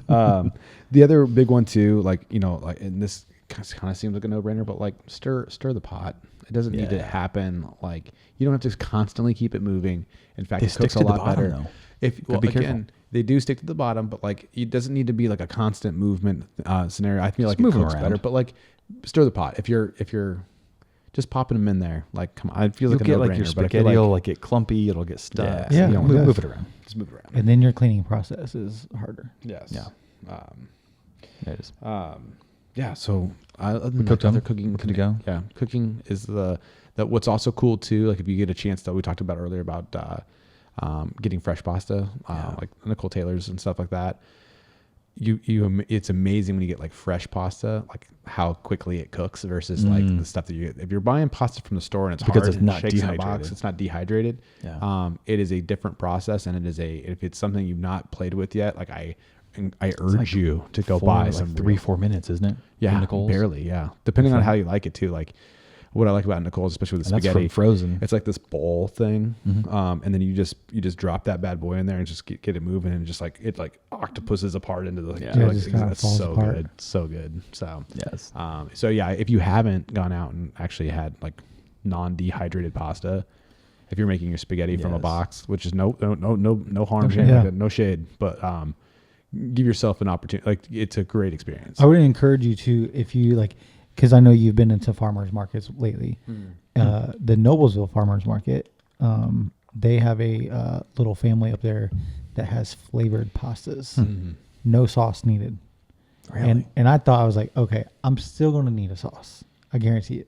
The other big one too, like and this kind of seems like a no-brainer, but like stir the pot. It doesn't need to Yeah. happen. Like you don't have to constantly keep it moving. In fact, They it stick cooks to a the lot bottom, better. though. Well, be careful. again, they do stick to the bottom, but like it doesn't need to be like a constant movement scenario. I feel like it move 'em cooks around. better, but like stir the pot. If you're just popping them in there, like come on, it feels You'll like a get no-brainer. like your but I feel spaghetti will like get clumpy. It'll get stuck. Yeah. You know, Yeah. move it around. just move it around. And then your cleaning process is harder. Yes. Yeah. It is. Yeah. So other than cooked other them? cooking, Good to go? Yeah, cooking is that. What's also cool too, like if you get a chance that we talked about earlier about getting fresh pasta, like Nicole Taylor's and stuff like that. it's amazing when you get like fresh pasta, like how quickly it cooks versus like the stuff that you get. If you're buying pasta from the store and it's because hard it's not and shakes in a dehydrated. box, it's not dehydrated. Yeah. It is a different process, and if it's something you've not played with yet, like I urge you to go buy some 3-4 minutes, isn't it? Yeah, From Nicole's? barely. Yeah, depending on how you like it too. Like what I like about Nicole's, especially with the And that's spaghetti, from frozen. it's like this bowl thing, and then you just drop that bad boy in there and just get it moving, and just like it like octopuses apart into the Yeah, like, just kinda that's falls so apart. good, so good. So Yes. so yeah, if you haven't gone out and actually had like non-dehydrated pasta, if you're making your spaghetti from a Yes. box, which is no harm, shade. like, Yeah. no shade, but give yourself an opportunity. Like it's a great experience. I would encourage you to, if you like, because I know you've been into farmers markets lately. The Noblesville Farmers Market, they have a little family up there that has flavored pastas, no sauce needed. Really? And I thought, I was like, okay, I'm still gonna need a sauce. I guarantee it,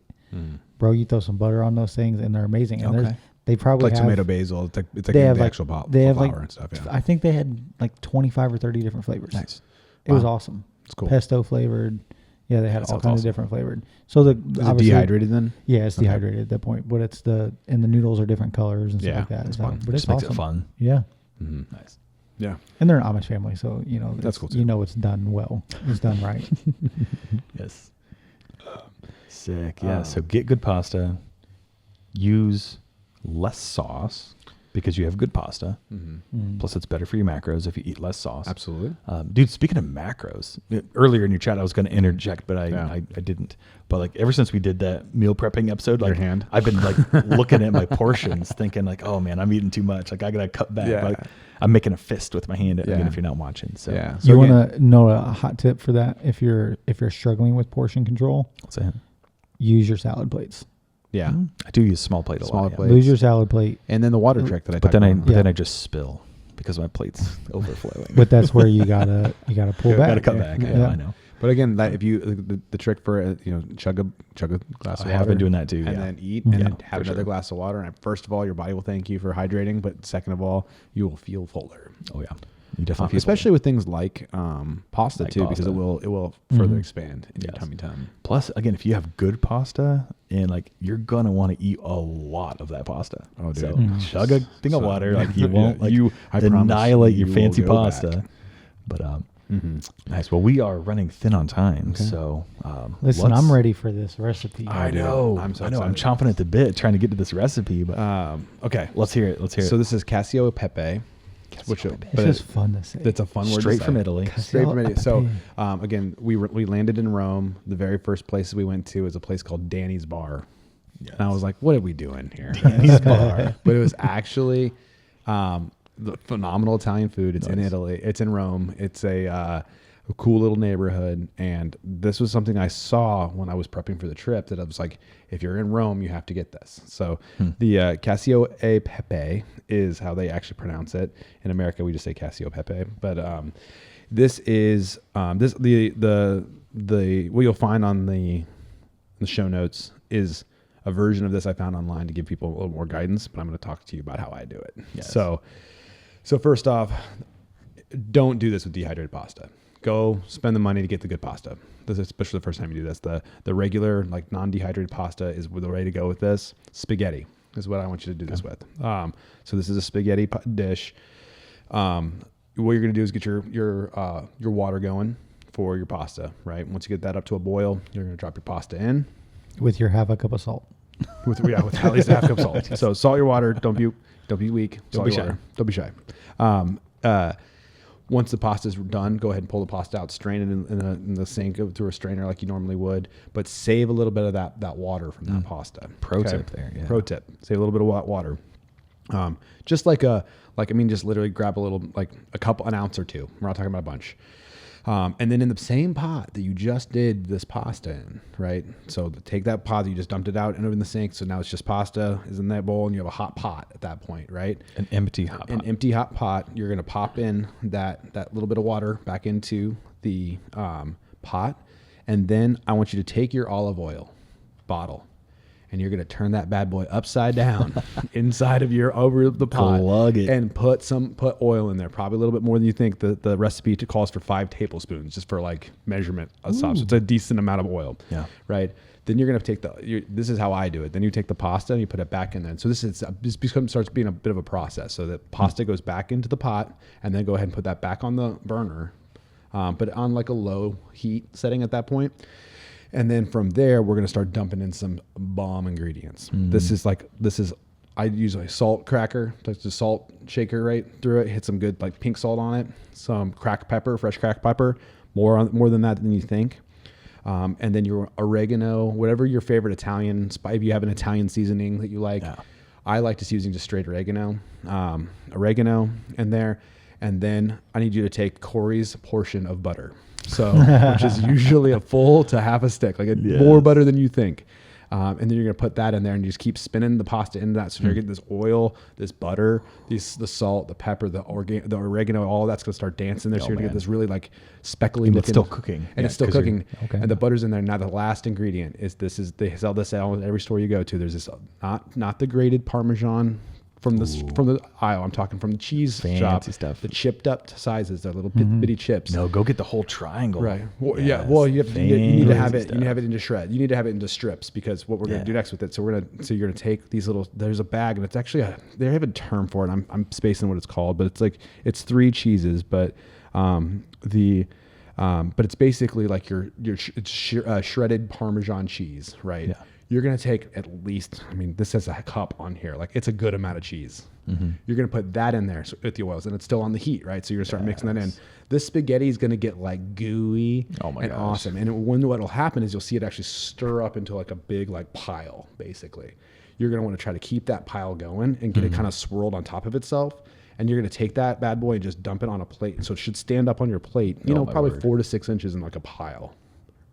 bro. You throw some butter on those things, and they're amazing. And Okay. they probably like have, tomato basil. It's like they the have like actual they have flour like and stuff. Yeah, I think they had like 25 or 30 different flavors. Nice. It was Wow. awesome. it's cool. Pesto flavored. Yeah, they had that all sounds kinds awesome. of different flavored. So the Is it obviously- dehydrated then? Yeah, it's Okay. dehydrated at that point, but it's the noodles are different colors and stuff Yeah, like that. that's So- fun. But Just it's makes awesome. it fun. Yeah, Nice. Yeah. and they're an Amish family, so That's cool, too. You know it's done well. It's done right. Yes. Sick. Yeah. So get good pasta. Use less sauce because you have good pasta. Plus, it's better for your macros if you eat less sauce. Absolutely. Dude, speaking of macros, earlier in your chat, I was going to interject, but I didn't. But like ever since we did that meal prepping episode, like hand. I've been like looking at my portions, thinking like, oh man, I'm eating too much. Like I gotta cut back. Yeah. Like I'm making a fist with my hand. Again, Yeah. if you're not watching, so Yeah. You again- want to know a hot tip for that? If you're struggling with portion control, what's that? use your salad plates. Yeah. I do use small plate a Smaller lot. Yeah. plate. Lose your salad plate, And then the water trick that I But talked then about. then I just spill because my plate's overflowing. but that's where you gotta pull back. Gotta cut back. Yeah, I know. But again, that if you the trick for chug a glass of I water. have been doing that too. And Yeah. then eat Yeah, and then have for another sure. glass of water. And first of all, your body will thank you for hydrating. But second of all, you will feel fuller. Oh yeah. You definitely feel Especially with things like pasta Like too, because pasta. it will further expand in your Yes. tummy. Plus, again, if you have good pasta, and like you're gonna want to eat a lot of that pasta. Oh, dude. So Mm. chug a thing of So- water. Like you Yeah, won't like I promise annihilate your you fancy will go pasta. back. But nice. Well, we are running thin on time, so Listen, let's- I'm ready for this recipe. I dude. know. I'm so I know. I'm excited. chomping at the bit trying to get to this recipe, but Okay. let's hear it. Let's hear So it. this is Cacio Pepe. Which It's just fun to say. It's a fun word. Straight to from say. Italy. Straight from Italy. So Pepe. again, we landed in Rome. The very first place we went to was a place called Danny's Bar, and I was like, "What are we doing here?" Danny's Bar. But it was actually the phenomenal Italian food. It's in Nice. Italy. It's in Rome. It's a cool little neighborhood, and this was something I saw when I was prepping for the trip. That I was like, if you're in Rome, you have to get this. So the Cacio e Pepe is how they actually pronounce it. In America, we just say Cacio Pepe. But this is the what you'll find on the show notes is a version of this I found online to give people a little more guidance. But I'm going to talk to you about how I do it. Yes. So first off, don't do this with dehydrated pasta. Go spend the money to get the good pasta. This is especially the first time you do this. The regular, like non-dehydrated pasta is the way to go with this. Spaghetti is what I want you to do this with. So this is a spaghetti dish. What you're going to do is get your water going for your pasta, right? Once you get that up to a boil, you're going to drop your pasta in with your half a cup of salt. with at least a half cup salt. So salt your water. Don't be weak. Don't be Salt your shy. water. Don't be shy. Once the pasta is done, go ahead and pull the pasta out, strain it in the sink through a strainer like you normally would, but save a little bit of that water from that pasta. Pro tip there, yeah. Pro tip: save a little bit of water. Just just literally grab a little, like an ounce or two. We're not talking about a bunch. And then in the same pot that you just did this pasta in, right? So take that pot that you just dumped it out and in the sink. So now it's just pasta is in that bowl and you have a hot pot at that point, right? An empty hot pot. An empty hot pot. You're going to pop in that little bit of water back into the pot. And then I want you to take your olive oil bottle and you're going to turn that bad boy upside down inside of over the pot Plug it. and put oil in there, probably a little bit more than you think. The recipe calls for 5 tablespoons just for like measurement of sauce. So it's a decent amount of oil. Yeah. Right. Then you're going to take this is how I do it. Then you take the pasta and you put it back in there. And so this starts being a bit of a process. So the pasta goes back into the pot, and then go ahead and put that back on the burner, but on like a low heat setting at that point. And then from there, we're going to start dumping in some bomb ingredients. I use a salt cracker, like the salt shaker right through it, hit some good like pink salt on it, some cracked pepper, fresh cracked pepper, more than that than you think. And then your oregano, whatever your favorite Italian spice, if you have an Italian seasoning that you like. Yeah. I like just using just straight oregano in there. And then I need you to take Corey's portion of butter. So, which is usually a full to half a stick, like more butter than you think. And then you're going to put that in there and you just keep spinning the pasta into that. So you're getting this oil, this butter, the salt, the pepper, the oregano, all that's going to start dancing there. So you're going to get this really like speckly looking. It's still cooking. And it's still cooking. Okay. And the butter's in there. Now the last ingredient is they sell this at every store you go to. There's this, not the grated Parmesan from the aisle. I'm talking from the cheese shop. Stuff. The chipped up sizes, they're little bitty chips. No, go get the whole triangle. Right. Well, yes. Yeah. Well, you need to have it. You need to have it into shreds. You need to have it into strips, because what we're going to do next with it. So you're going to take these little. There's a bag, and it's actually they have a term for it. I'm spacing what it's called, but it's 3 cheeses, but but it's basically like your shredded Parmesan cheese, right? Yeah. You're going to take at least, this says a cup on here. Like, it's a good amount of cheese. Mm-hmm. You're going to put that in there with the oils, and it's still on the heat, right? So you're going to start mixing that in. This spaghetti is going to get like gooey and awesome. And what'll happen is you'll see it actually stir up into like a big like pile, basically. You're going to want to try to keep that pile going and get it kind of swirled on top of itself. And you're going to take that bad boy and just dump it on a plate. So it should stand up on your plate, probably 4 to 6 inches in like a pile,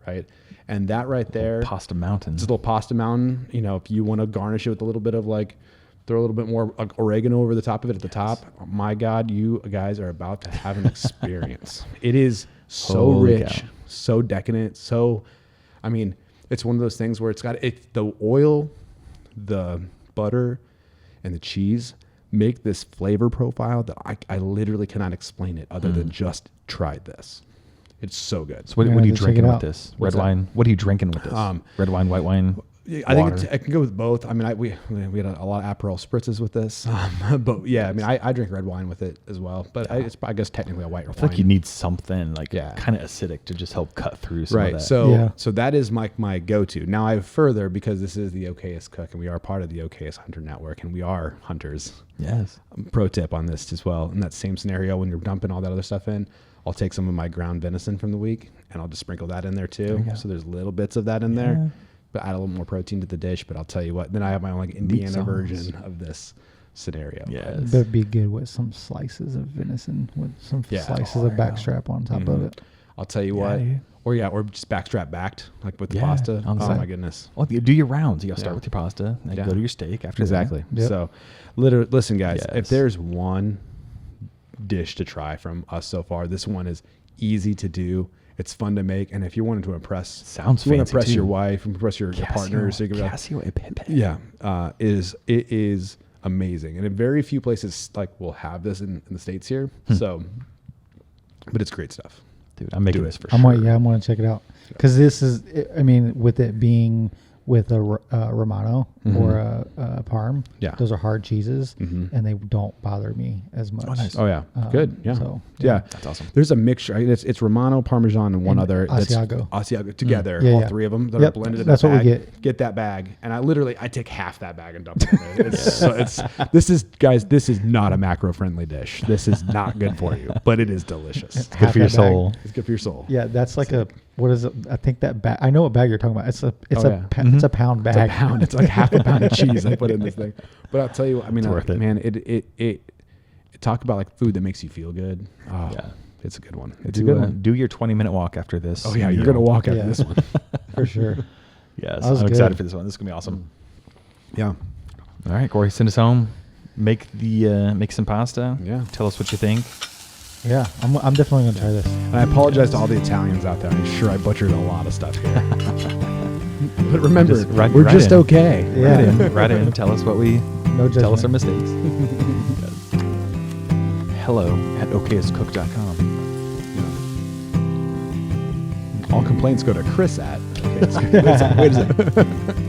right? And that right there, pasta mountain. It's a little pasta mountain. If you want to garnish it with a little bit of throw a little bit more oregano over the top of it at the top. My God, you guys are about to have an experience. It is so rich, so decadent. So, it's one of those things where it's got the oil, the butter, and the cheese make this flavor profile that I literally cannot explain it other than just tried this. It's so good. So what are you drinking with this? Red wine? What are you drinking with this? Red wine, white wine? I think I can go with both. We had a lot of Aperol spritzes with this, but yeah, I drink red wine with it as well. But it's I guess technically a white wine. I feel like you need something kind of acidic to just help cut through some of that. So that is my go-to. Now I have further, because this is the Okayest Cook, and we are part of the Okayest Hunter Network, and we are hunters. Yes. Pro tip on this as well. In that same scenario, when you're dumping all that other stuff in, I'll take some of my ground venison from the week, and I'll just sprinkle that in there too. So there's little bits of that in there. But add a little more protein to the dish. But I'll tell you what, then I have my own Indiana version of this scenario. Yes. That'd be good with some slices of venison with some slices of backstrap on top of it. I'll tell you what. Or just backstrap backed, like with the pasta. Oh my goodness. Well, you do your rounds. You got to start with your pasta, and go to your steak after that. Yep. So, listen, guys, if there's one dish to try from us so far, this one is easy to do. It's fun to make, and if you wanted to impress, your wife, impress your partner, so you can Cacio and Pepe. Yeah, it is amazing, and in very few places will have this in the States here. So, but it's great stuff, dude. I'm making this for sure. I'm gonna check it out, because this is, with it being with a Romano or a Parm, those are hard cheeses, and they don't bother me as much. Oh, nice. Oh yeah, good. Yeah, so, that's awesome. There's a mixture. It's Romano, Parmesan, and one other Asiago together. All 3 of them that are blended in that's that bag. What we get. Get that bag, and I take half that bag and dump it in there. This is not a macro friendly dish. This is not good for you, but it is delicious. It's good for your soul. It's good for your soul. Yeah, that's like what is it? I think that bag. I know what bag you're talking about. It's a pound bag. It's a pound. It's like half a pound of cheese I put in this thing. But I'll tell you what, it's worth it, man. It talk about food that makes you feel good. Oh, yeah, it's a good one. It's a good one. Do your 20-minute walk after this. Oh yeah, you're gonna walk after this one for sure. Yes, I'm excited for this one. This is gonna be awesome. Yeah. All right, Corey, send us home. Make some pasta. Yeah. Tell us what you think. Yeah, I'm definitely gonna try this. And I apologize to all the Italians out there. I'm sure I butchered a lot of stuff here. But remember, Just write- we're write just in. okay. Yeah. Write in. Tell us what we. No Tell us our judgment. mistakes. Hello@okayestcook.com. All complaints go to Chris at. Okay, wait a second.